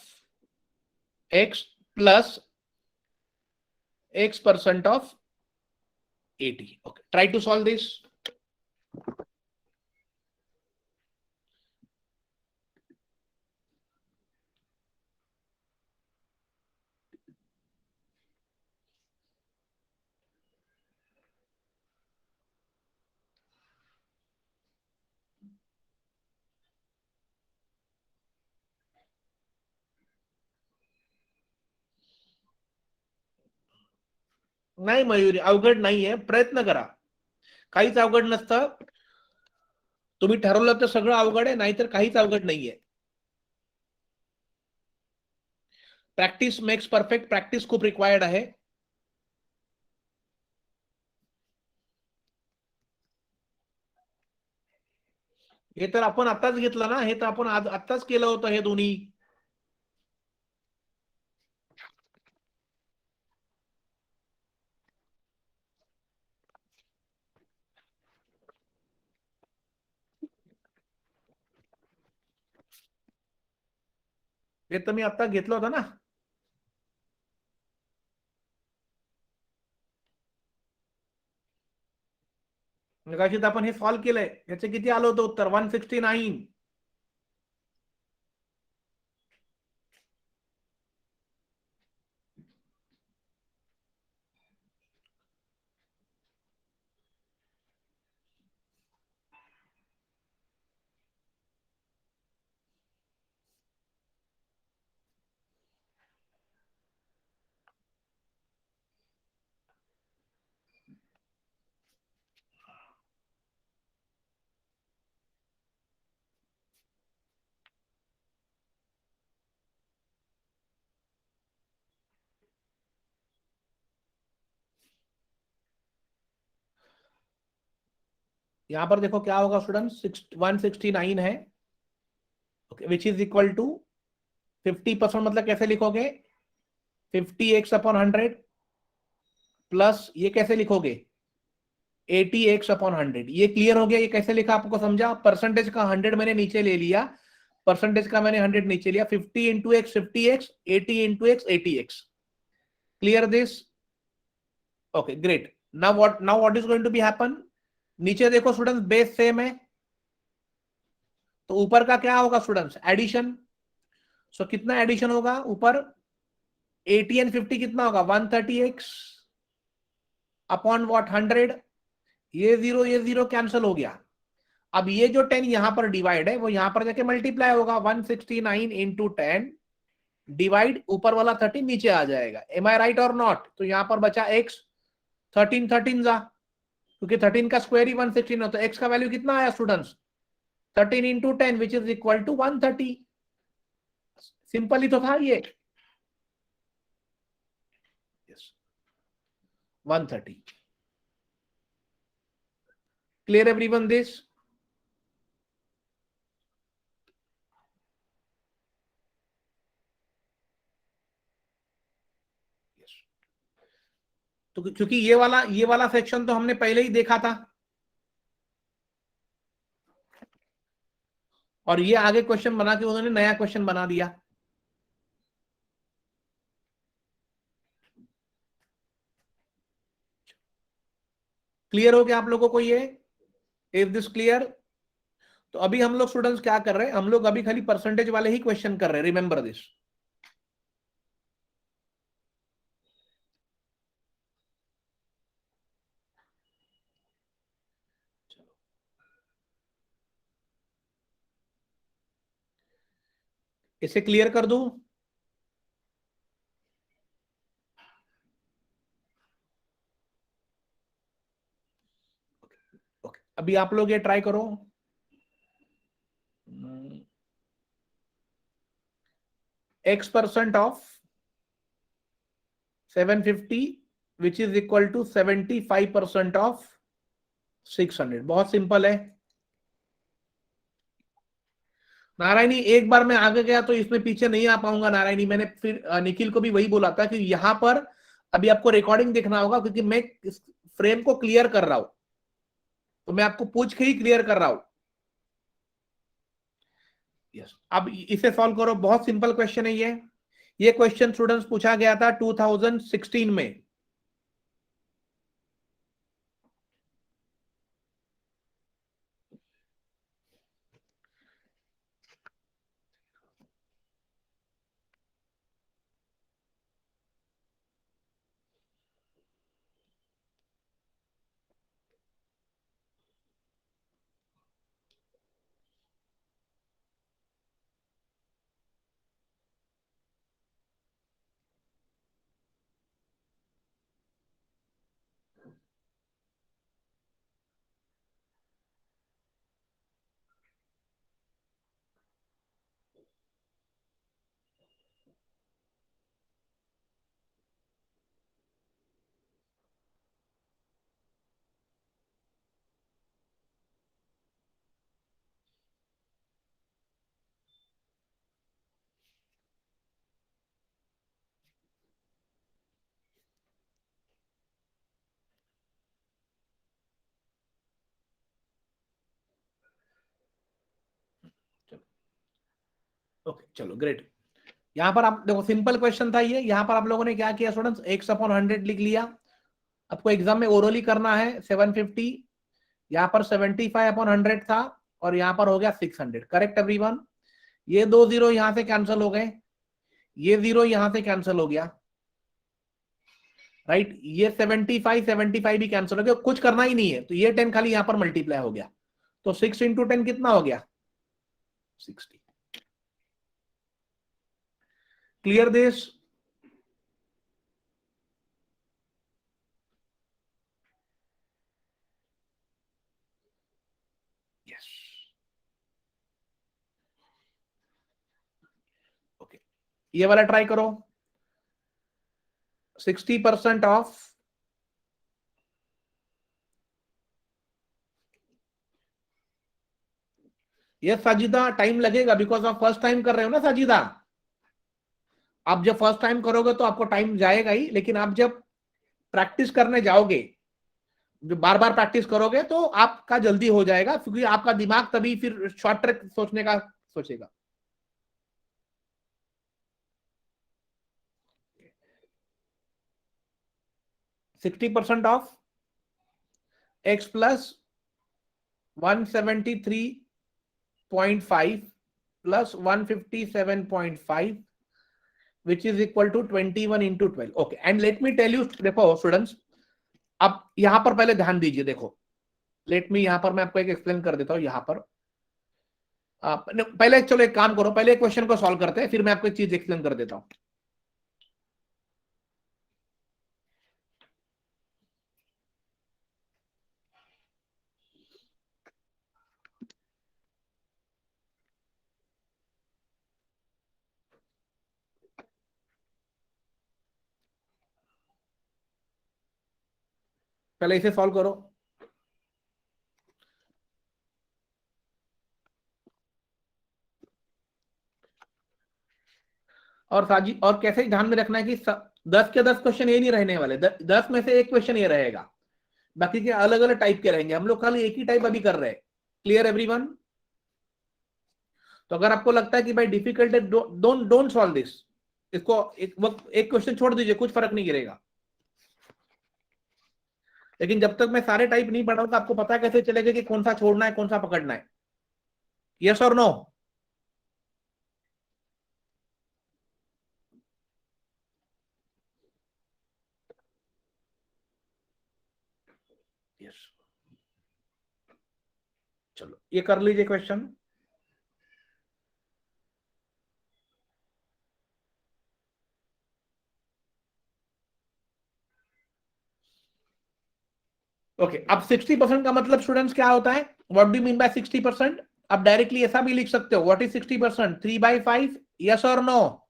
x plus x% of 80. Okay, try to solve this. नाही मयुरी, अवघड नाहीये, प्रयत्न करा, काहीच अवघड नसतं। तुम्ही ठरवलं तर सगळं अवघड आहे, नाहीतर काहीच अवघड नाहीये। प्रॅक्टिस मेक्स परफेक्ट, प्रॅक्टिस खूप रिक्वायर्ड आहे। हे तर आपण आताच घेतलं ना, हे तर आपण आताच केलं होतं हे दोन्ही। हे तर मी आता घेतलं होतं ना। कदाचित आपण हे सॉल्व्ह केलंय, याचे किती आलं होतं उत्तर? 169। यहां पर देखो क्या होगा स्टूडेंट्स, 169 है, okay, which is equal to 50%, मतलब कैसे लिखोगे, 50x/100 प्लस ये कैसे लिखोगे, 80x/100। ये क्लियर हो गया, ये कैसे लिखा आपको समझा, परसेंटेज का 100 मैंने नीचे ले लिया, परसेंटेज का मैंने 100 नीचे लिया, 50 into x 50x, 80 into x 80x। Clear this, okay great. Now what is going to be happen, नीचे देखो स्टूडेंट्स बेस सेम है, तो ऊपर का क्या होगा स्टूडेंट्स, एडिशन। सो कितना एडिशन होगा ऊपर, 80 एंड 50 कितना होगा, 130x अपॉन व्हाट 100, ये जीरो कैंसिल हो गया। अब ये जो 10 यहां पर डिवाइड है वो यहां पर जाके मल्टीप्लाई होगा, 169 इंटू 10 डिवाइड ऊपर वाला 13 नीचे आ जाएगा, एम आई राइट और नॉट। तो यहां पर बचा x, 13 13 जा, क्योंकि 13 का स्क्वायर ही 116 है, तो x का वैल्यू कितना आया students, 13 into 10 which is equal to 130। Simple ही तो था ये, 130। क्लियर एवरीवन दिस, तो क्योंकि ये वाला सेक्शन तो हमने पहले ही देखा था, और ये आगे क्वेश्चन बना के उन्होंने नया क्वेश्चन बना दिया। क्लियर हो गया आप लोगों को ये, इज दिस क्लियर। तो अभी हम लोग स्टूडेंट्स क्या कर रहे हैं, हम लोग अभी खाली परसेंटेज वाले ही क्वेश्चन कर रहे हैं, रिमेंबर दिस। इसे क्लियर कर दूं, ओके, अभी आप लोग ये ट्राई करो, x% of 750 which is equal to 75% of 600। बहुत सिंपल है नारायणी, एक बार मैं आगे गया तो इसमें पीछे नहीं आ पाऊंगा नारायणी। मैंने फिर निखिल को भी वही बोला था कि यहां पर अभी आपको रिकॉर्डिंग देखना होगा, क्योंकि मैं इस फ्रेम को क्लियर कर रहा हूं, तो मैं आपको पूछ के ही क्लियर कर रहा हूं। यस, अब इसे सॉल्व करो, बहुत सिंपल क्वेश्चन है ये क्वेश्चन स्टूडेंट्स पूछा गया था 2016 में। ओके चलो ग्रेट। यहां पर आप देखो सिंपल क्वेश्चन था ये, यहां पर आप लोगों ने क्या किया स्टूडेंट्स, x/100 लिख लिया। आपको एग्जाम में ओरली करना है 750, यहाँ पर 75/100 था, और यहाँ पर हो गया 600। करेक्ट एवरीवन, ये 2 जीरो यहां से कैंसिल हो गए, ये जीरो यहां से कैंसिल हो गया, राइट, ये 75 भी कैंसिल हो गया, कुछ करना ही नहीं है, तो ये 10 खाली यहां पर मल्टीप्लाई हो गया, तो 6 इंटू 10 कितना हो गया, 60। क्लियर दिस, यस, ओके, ये वाला ट्राई करो, 60% ऑफ ये साजिदा टाइम लगेगा बिकॉज आप फर्स्ट टाइम कर रहे हो ना साजिदा। आप जब फर्स्ट टाइम करोगे तो आपको टाइम जाएगा ही, लेकिन आप जब प्रैक्टिस करने जाओगे, जो बार बार प्रैक्टिस करोगे तो आपका जल्दी हो जाएगा, क्योंकि आपका दिमाग तभी फिर शॉर्ट ट्रिक सोचने का सोचेगा। 60% of x plus 173.5 plus 157.5 which is equal to 21 into 12. Okay, and let me tell you, देखो स्टूडेंट्स, अब यहां पर पहले ध्यान दीजिए। देखो, लेट मी, यहां पर मैं आपको एक एक्सप्लेन कर देता हूं। यहां पर पहले चलो एक काम करो, पहले क्वेश्चन को सॉल्व करते हैं, फिर मैं आपको एक चीज एक्सप्लेन कर देता हूं। पहले इसे सॉल्व करो। और साजी, और कैसे ध्यान में रखना है कि 10 के 10 क्वेश्चन ये नहीं रहने वाले, 10 में से एक क्वेश्चन ये रहेगा, बाकी के अलग अलग टाइप के रहेंगे। हम लोग खाली एक ही टाइप अभी कर रहे हैं। Clear everyone? तो अगर आपको लगता है कि भाई डिफिकल्ट है, डोंट डोंट सॉल्व दिस, इसको एक वक्त एक क्वेश्चन छोड़ दीजिए, कुछ फर्क नहीं गिरेगा। लेकिन जब तक मैं सारे टाइप नहीं पढ़ाऊं तो आपको पता कैसे चलेगा कि कौन सा छोड़ना है, कौन सा पकड़ना है? यस और नो? यस। चलो ये कर लीजिए क्वेश्चन। ओके, अब 60% का मतलब स्टूडेंट्स क्या होता है? What do you mean by 60%? आप डायरेक्टली ऐसा भी लिख सकते हो, व्हाट इज 60%? 3/5? यस और नो?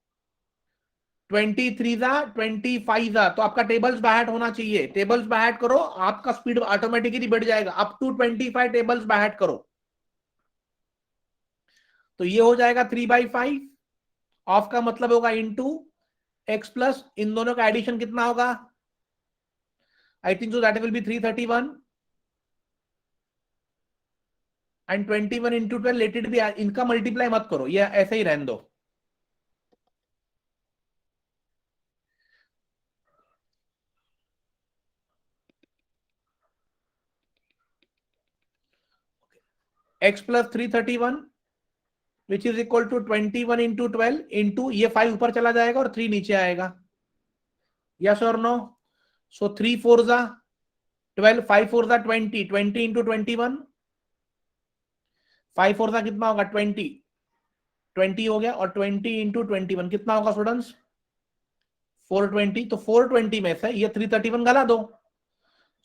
23 जा 25 जा, तो आपका टेबल्स बाय हार्ट होना चाहिए। टेबल्स बाय हार्ट करो, आपका स्पीड ऑटोमेटिकली बढ़ जाएगा। Up to 25 tables by heart करो, तो ये हो जाएगा 3/5। ऑफ का मतलब होगा इनटू एक्स प्लस, इन दोनों का एडिशन कितना होगा? I think so that will be 331 and 21 into 12, let it be, इनका मल्टीप्लाई मत करो, ये ऐसे ही रहने दो। X plus 331 which is equal to 21 into 12 into, ये 5 ऊपर चला जाएगा और 3 नीचे आएगा। यस और नो? सो 3 4 जा 12, 5 4 जा 20, 20 इंटू 21, 5 4 जा कितना होगा? 20, 20 हो गया, और 20 इंटू 21 कितना होगा स्टूडेंट्स? 420। तो 420 में से ये 331 गला दो,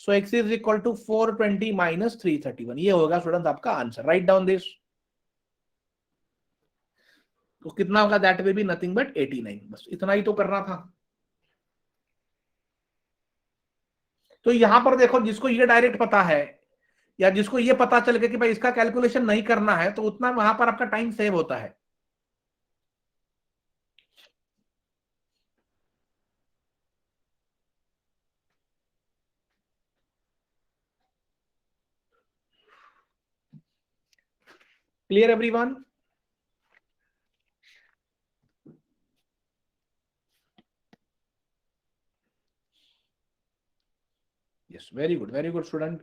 so x is equal to 420 minus 331। ये होगा स्टूडेंट आपका आंसर। Right down this. तो कितना होगा? That will be nothing but 89। बस इतना ही तो करना था। तो यहां पर देखो, जिसको ये डायरेक्ट पता है, या जिसको ये पता चल गया कि भाई इसका कैलकुलेशन नहीं करना है, तो उतना वहां पर आपका टाइम सेव होता है। Clear everyone? Yes, very good student.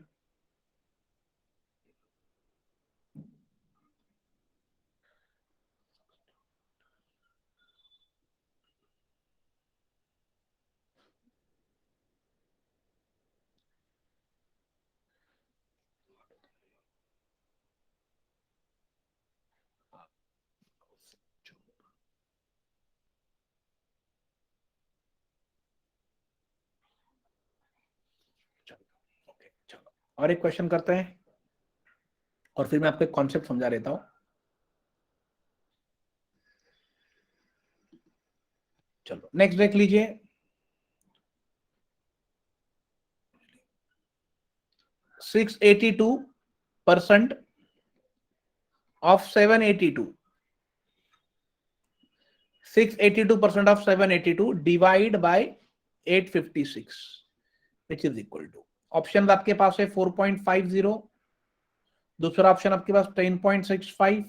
Okay, चलो और एक क्वेश्चन करते हैं, और फिर मैं आपको एक कॉन्सेप्ट समझा देता हूं। चलो नेक्स्ट देख लीजिए। 682% of 782, 682% of 782 divide by 856 which is equal to, option आपके पास है 4.50, दूसरा ऑप्शन आपके पास 10.65,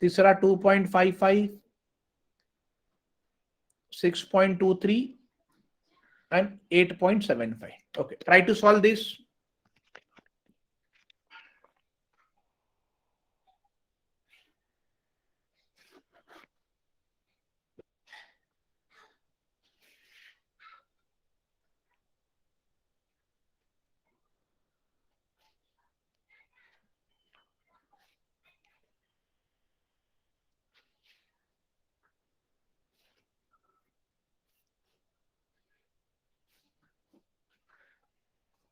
तीसरा 2.55, 6.23 and 8.75. Okay, try to solve this.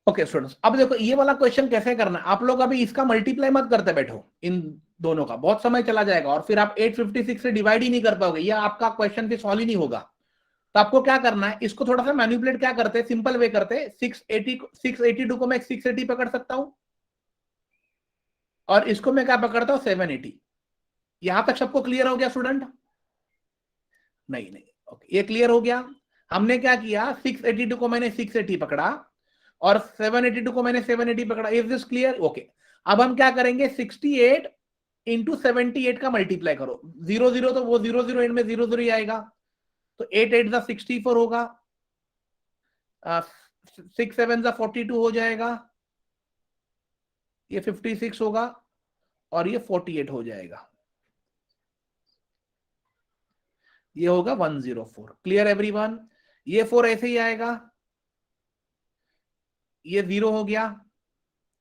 Okay students, अब देखो ये वाला क्वेश्चन कैसे करना है। आप लोग अभी इसका मल्टीप्लाई मत करते बैठो, इन दोनों का बहुत समय चला जाएगा और फिर आप 856 से डिवाइड ही नहीं कर पाओगे, ये आपका क्वेश्चन भी सॉल्व ही नहीं होगा। तो आपको क्या करना है, इसको थोड़ा सा मैनिपुलेट क्या करते हैं, सिंपल वे करते हैं। 682 को मैं 680 पकड़ सकता हूं और इसको मैं क्या पकड़ता हूं 780। यहां तक सबको क्लियर हो गया स्टूडेंट? नहीं नहीं, ओके ये क्लियर हो गया। हमने क्या किया, 682 को मैंने 680 पकड़ा और 782 को मैंने 780 पकड़ा। Is this clear? ओके, अब हम क्या करेंगे, 68 इंटू 78 का मल्टीप्लाई करो। 0 तो वो 0 एंड में 0 ही आएगा, तो 8 8 जा 64 होगा, 6 7 जा 42 हो जाएगा, ये 56 होगा और ये 48 हो जाएगा, ये होगा 104। Clear everyone? ये 4 ऐसे ही आएगा, ये 0 हो गया,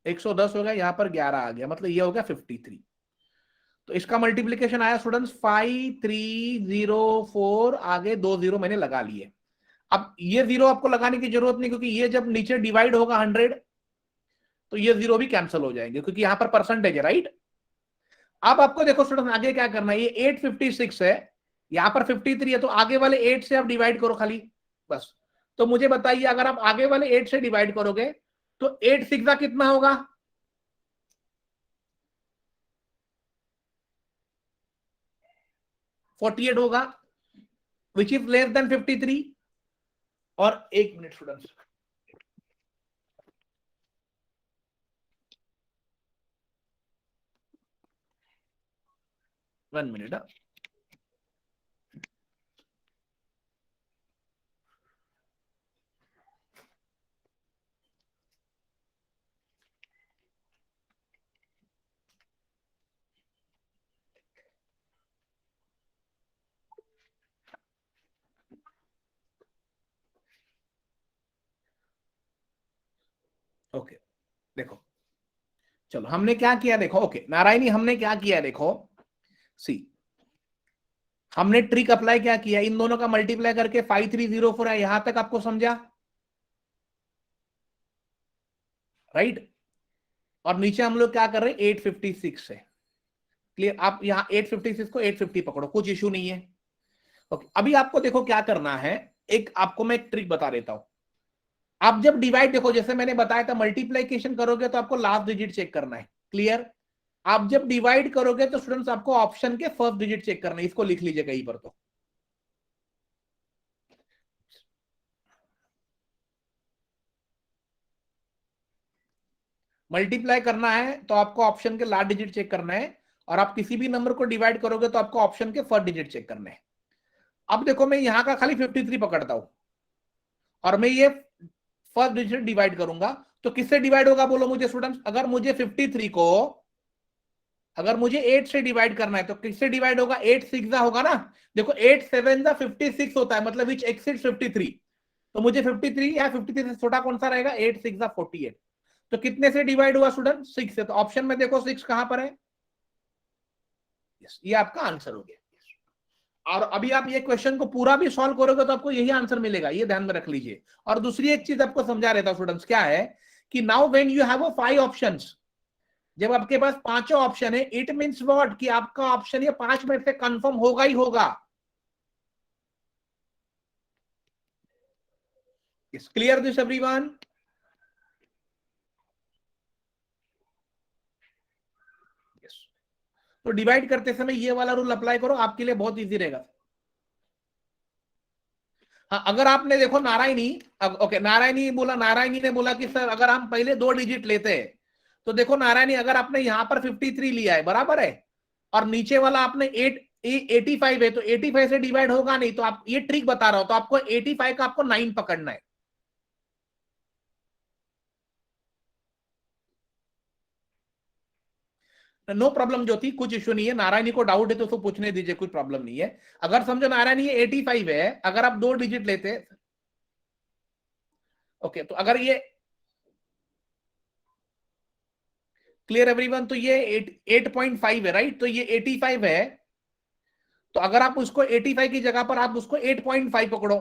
110 हो गया, यहां पर 11 आ गया, मतलब ये हो गया 53। तो इसका मल्टीप्लीकेशन आया स्टूडेंट्स 5304, आगे 2 0 मैंने लगा लिए। अब ये 0 आपको लगाने की जरूरत नहीं, क्योंकि ये जब नीचे डिवाइड होगा 100 तो ये 0 भी कैंसिल हो जाएंगे, क्योंकि यहां पर परसेंटेज है, राइट। अब आपको देखो स्टूडेंट आगे क्या करना है, ये 856 है, यहां पर 53 है, तो आगे वाले 8 से आप डिवाइड करो खाली, बस। तो मुझे बताइए, अगर आप आगे वाले 8 से डिवाइड करोगे तो 8 6 कितना होगा, 48 होगा, विच इज लेस देन 53। और एक मिनट स्टूडेंट्स, 1 मिनट। ओके देखो, चलो हमने क्या किया देखो, ओके नारायणी, हमने क्या किया देखो, सी हमने ट्रिक अप्लाई क्या किया, इन दोनों का मल्टीप्लाई करके 5304 है, यहां तक आपको समझा, राइट। और नीचे हम लोग क्या कर रहे हैं 856 है, क्लियर। आप यहाँ 856 को 850 पकड़ो, कुछ इश्यू नहीं है। ओके, अभी आपको देखो क्या करना है, एक आपको मैं एक ट्रिक बता देता हूं। आप जब डिवाइड, देखो जैसे मैंने बताया था, मल्टीप्लीकेशन करोगे तो आपको लास्ट डिजिट चेक करना है, क्लियर। आप जब डिवाइड करोगे तो स्टूडेंट्स आपको ऑप्शन के फर्स्ट डिजिट चेक करना है, इसको लिख लीजिए कहीं पर। तो मल्टीप्लाई करना है तो आपको ऑप्शन के लास्ट डिजिट चेक करना है, और आप किसी भी नंबर को डिवाइड करोगे तो आपको ऑप्शन के फर्स्ट डिजिट चेक करना है। अब देखो मैं यहां का खाली 53 पकड़ता हूं और मैं ये फर्स्ट डिजिट डिवाइड करूंगा, तो किससे डिवाइड होगा बोलो मुझे स्टूडेंट्स। अगर मुझे 53 को, अगर मुझे 8 से डिवाइड करना है तो किससे डिवाइड होगा, 8 6 होगा ना। देखो 8 7 56 होता है, मतलब विच एक्सीड 53। तो मुझे 53 या 53 से छोटा कौन सा रहेगा, 8 6 48। तो कितने से डिवाइड हुआ स्टूडेंट, 6 से। तो ऑप्शन में देखो 6 कहां पर है, ये आपका आंसर हो गया। और अभी आप ये क्वेश्चन को पूरा भी सॉल्व करोगे तो आपको यही आंसर मिलेगा, ये ध्यान में रख लीजिए। और दूसरी एक चीज आपको समझा रहता हूं स्टूडेंट्स, क्या है कि now when you have 5 options, जब आपके पास पांचों ऑप्शन है, इट मींस व्हाट, कि आपका ऑप्शन ये 5 में से कंफर्म होगा ही होगा। Is clear this everyone? Yes. तो डिवाइड करते समय ये वाला रूल अप्लाई करो, आपके लिए बहुत इजी रहेगा। हाँ, अगर आपने देखो नारायणी, ओके नारायणी ने बोला कि सर अगर हम पहले 2 डिजिट लेते हैं, तो देखो नारायणी अगर आपने यहां पर 53 लिया है बराबर है, और नीचे वाला आपने 85 है, तो 85 से डिवाइड होगा नहीं, तो आप ये ट्रिक बता रहा हो, तो आपको 85 का आपको 9 पकड़ना है। नो प्रॉब्लम ज्योति, कुछ इश्यू नहीं है, नारायणी को डाउट है तो उसको पूछने दीजिए, कुछ प्रॉब्लम नहीं है। अगर समझो नारायणी ये 85 है, अगर आप 2 डिजिट लेते, ओके, तो अगर ये क्लियर एवरीवन, तो ये 8.5 है राइट, तो ये 85 है, तो अगर आप उसको 85 की जगह पर आप उसको 8.5 पकड़ो,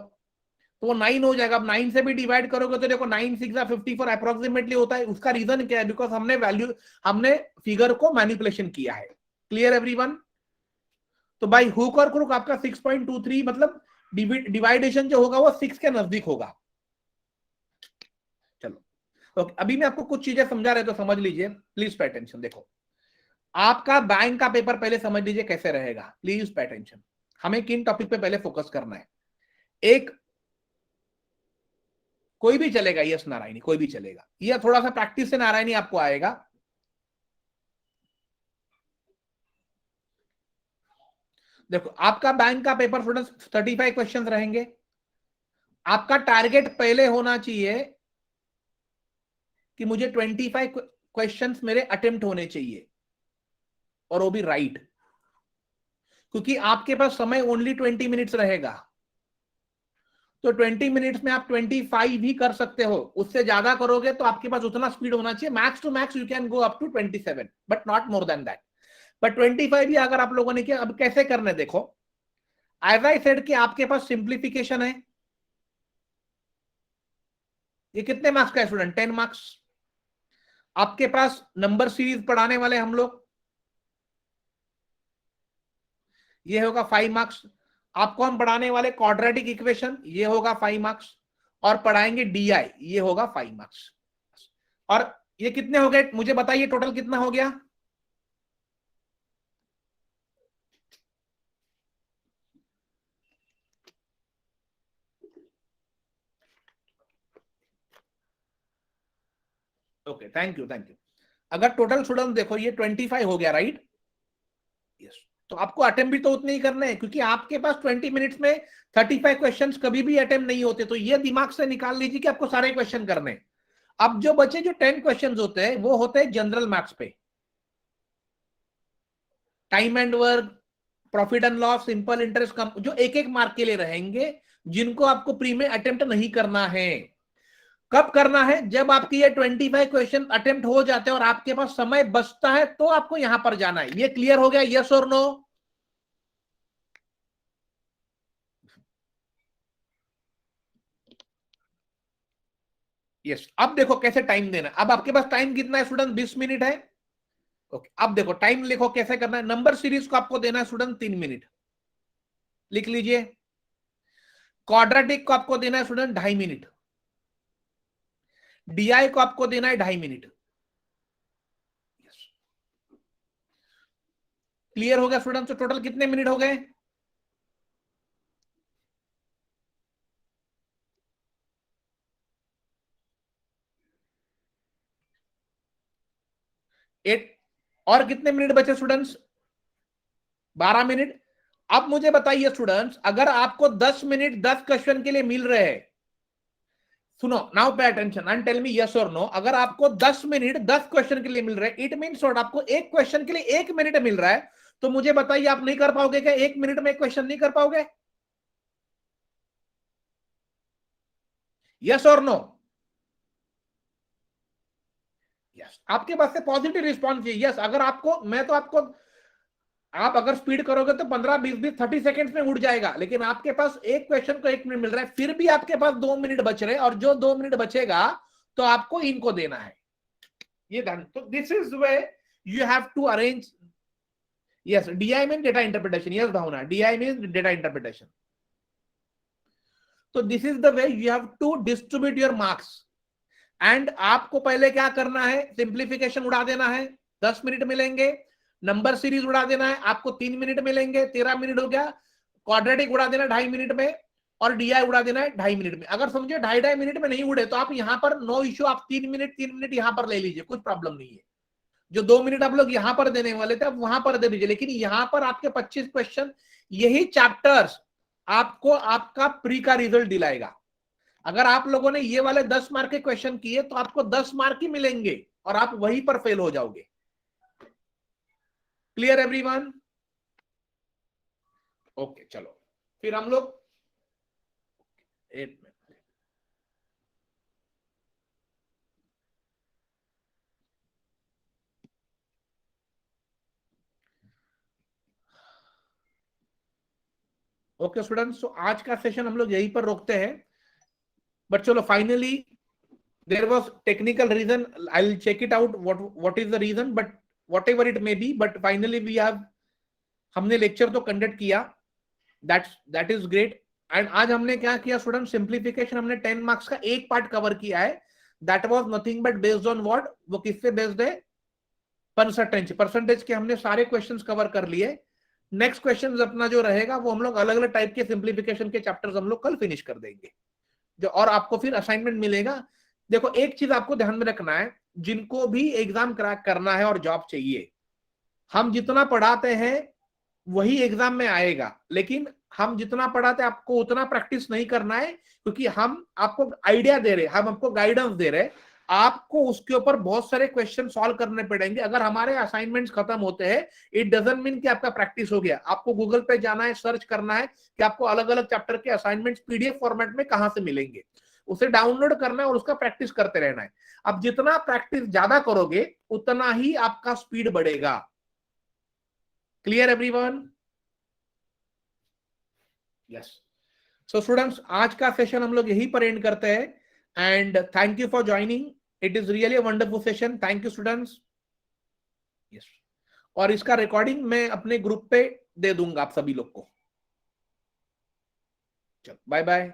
तो वो 9 हो जाएगा। अब 9 से भी डिवाइड करोगे तो देखो 9 6 54 अप्रोक्सीमेटली होता है। उसका रीजन क्या है? बिकॉज हमने फिगर को मैनिपुलेशन किया है। Clear everyone? तो बाई हुक और क्रुक आपका 6.23 मतलब डिवाइडेशन जो होगा वो 6 के नजदीक होगा। चलो, तो अभी मैं आपको कुछ चीजें समझा रहे तो समझ लीजिए, प्लीज पे अटेंशन। देखो, आपका बैंक का पेपर पहले समझ लीजिए कैसे रहेगा, प्लीज पे अटेंशन। हमें किन टॉपिक पे पहले फोकस करना है? एक, कोई भी चलेगा, यस नारायणी, कोई भी चलेगा, यह थोड़ा सा प्रैक्टिस से नारायणी आपको आएगा। देखो, आपका बैंक का पेपर स्टूडेंट्स 35 क्वेश्चंस रहेंगे। आपका टारगेट पहले होना चाहिए कि मुझे 25 क्वेश्चंस मेरे अटेम्प्ट होने चाहिए, और वो भी राइट, क्योंकि आपके पास समय ओनली 20 मिनट्स रहेगा। तो 20 मिनट्स में आप 25 भी कर सकते हो, उससे ज्यादा करोगे तो आपके पास उतना स्पीड होना चाहिए। Max to max you can go up to 27, but not more than that. But 25 भी अगर आप लोगों ने किया, अब कैसे करने देखो, एज आई सेड कि आपके पास सिंप्लीफिकेशन है, ये कितने मार्क्स का है स्टूडेंट? 10 मार्क्स। आपके पास नंबर सीरीज पढ़ाने वाले हम लोग, ये होगा 5 मार्क्स। आपको हम पढ़ाने वाले क्वाड्रेटिक इक्वेशन, ये होगा 5 मार्क्स। और पढ़ाएंगे डीआई, ये होगा 5 मार्क्स। और ये कितने हो गए मुझे बताइए, टोटल कितना हो गया? Okay, thank you thank you. अगर टोटल स्टूडेंट देखो ये 25 हो गया राइट, यस। तो आपको अटेम्प्ट भी तो उतने ही करने हैं, क्योंकि आपके पास 20 मिनट्स में 35 क्वेश्चंस कभी भी अटेम्प्ट नहीं होते। तो ये दिमाग से निकाल लीजिए कि आपको सारे क्वेश्चन करने हैं। अब जो बचे जो 10 क्वेश्चंस होते हैं वो होते हैं जनरल मैथ्स पे, time and work, profit and loss, simple interest, कम, जो एक एक मार्क के लिए रहेंगे, जिनको आपको प्री में अटेम्प्ट नहीं करना है। कब करना है? जब आपके ये 25 क्वेश्चन अटेम्प्ट हो जाते हैं और आपके पास समय बचता है, तो आपको यहां पर जाना है। ये क्लियर हो गया, यस और नो? यस। अब देखो कैसे टाइम देना है। अब आपके पास टाइम कितना है स्टूडेंट? 20 मिनट है। ओके, अब देखो टाइम लिखो कैसे करना है। नंबर सीरीज को आपको देना है स्टूडेंट 3 मिनट, लिख लीजिए। क्वाड्रेटिक को आपको देना है स्टूडेंट 2.5 मिनट। डीआई को आपको देना है 2.5 मिनट। क्लियर हो गया स्टूडेंट? तो टोटल कितने मिनट हो गए? एट। और कितने मिनट बचे स्टूडेंट्स? 12 मिनट। अब मुझे बताइए स्टूडेंट्स, अगर आपको 10 मिनट 10 क्वेश्चन के लिए मिल रहे हैं, सुनो, now pay attention and tell me yes और नो। अगर आपको 10 मिनट 10 क्वेश्चन के लिए मिल रहे हैं, इट मींस व्हाट? आपको एक क्वेश्चन के लिए 1 मिनट मिल रहा है, तो मुझे बताइए आप नहीं कर पाओगे क्या? 1 मिनट में एक क्वेश्चन नहीं कर पाओगे? यस और नो? यस। आपके पास से पॉजिटिव रिस्पॉन्स है यस। अगर आपको, मैं तो आपको, आप अगर स्पीड करोगे तो 15 20 20 30 सेकंड्स में उड़ जाएगा, लेकिन आपके पास एक क्वेश्चन को 1 मिनट मिल रहा है, फिर भी आपके पास 2 मिनट बच रहे हैं, और जो 2 मिनट बचेगा तो आपको इनको देना है। ये डन। तो this is way you have to arrange. Yes, DI mean data interpretation. Yes Bhavna, DI mean data interpretation. तो this is the way you have to distribute your marks. And आपको पहले क्या करना है? सिंप्लीफिकेशन उड़ा देना है, 10 मिनट मिलेंगे। नंबर सीरीज उड़ा देना है, आपको 3 मिनट मिलेंगे, 13 मिनट हो गया। क्वाड्रेटिक उड़ा देना 2.5 मिनट में, और डीआई उड़ा देना है 2.5 मिनट में। अगर समझे 2.5 मिनट में नहीं उड़े तो आप यहाँ पर नो इश्यू, आप 3 मिनट यहाँ पर ले लीजिए, कुछ प्रॉब्लम नहीं है। जो 2 मिनट आप लोग यहाँ पर देने वाले थे आप वहां पर दे दीजिए, लेकिन यहाँ पर आपके 25 क्वेश्चन, यही चैप्टर्स आपको आपका प्री का रिजल्ट दिलाएगा। अगर आप लोगों ने ये वाले 10 मार्क के क्वेश्चन किए तो आपको 10 मार्क ही मिलेंगे और आप वहीं पर फेल हो जाओगे। Clear everyone? ओके चलो फिर हम लोग 8 मिनट। ओके स्टूडेंट्स, तो आज का सेशन हम लोग यहीं पर रोकते हैं। बट चलो finally there was technical reason, I'll check it out what is the reason, but whatever it may be, but finally we have, हमने लेक्चर तो कंडक्ट किया, that is great। एंड आज हमने क्या किया स्टूडेंट, सिंप्लीफिकेशन हमने 10 marks का एक पार्ट कवर किया है। That was nothing but based on what, वो किससे बेस्ड है, परसेंटेज के हमने सारे क्वेश्चंस कवर कर लिए। नेक्स्ट क्वेश्चंस अपना जो रहेगा वो हम लोग अलग अलग टाइप के सिंप्लीफिकेशन के चैप्टर्स हम लोग कल फिनिश कर देंगे, जो और आपको फिर असाइनमेंट मिलेगा। देखो एक चीज आपको ध्यान में रखना है, जिनको भी एग्जाम क्रैक करना है और जॉब चाहिए, हम जितना पढ़ाते हैं वही एग्जाम में आएगा, लेकिन हम जितना पढ़ाते हैं आपको उतना प्रैक्टिस नहीं करना है, क्योंकि हम आपको आइडिया दे रहे, हम आपको गाइडेंस दे रहे, आपको उसके ऊपर बहुत सारे क्वेश्चन सॉल्व करने पड़ेंगे। अगर हमारे असाइनमेंट्स खत्म होते हैं, इट डजंट मीन कि आपका प्रैक्टिस हो गया। आपको गूगल पे जाना है, सर्च करना है कि आपको अलग अलग चैप्टर के असाइनमेंट्स पीडीएफ फॉर्मेट में कहां से मिलेंगे, उसे डाउनलोड करना है और उसका प्रैक्टिस करते रहना है। अब जितना प्रैक्टिस ज्यादा करोगे उतना ही आपका स्पीड बढ़ेगा। Clear everyone? Yes. So students, आज का सेशन हम लोग यहीं पर एंड करते हैं and thank you for joining, it is really wonderful session. Thank you students. Yes, और इसका रिकॉर्डिंग मैं अपने ग्रुप पे दे दूंगा आप सभी लोग को। चलो बाय बाय।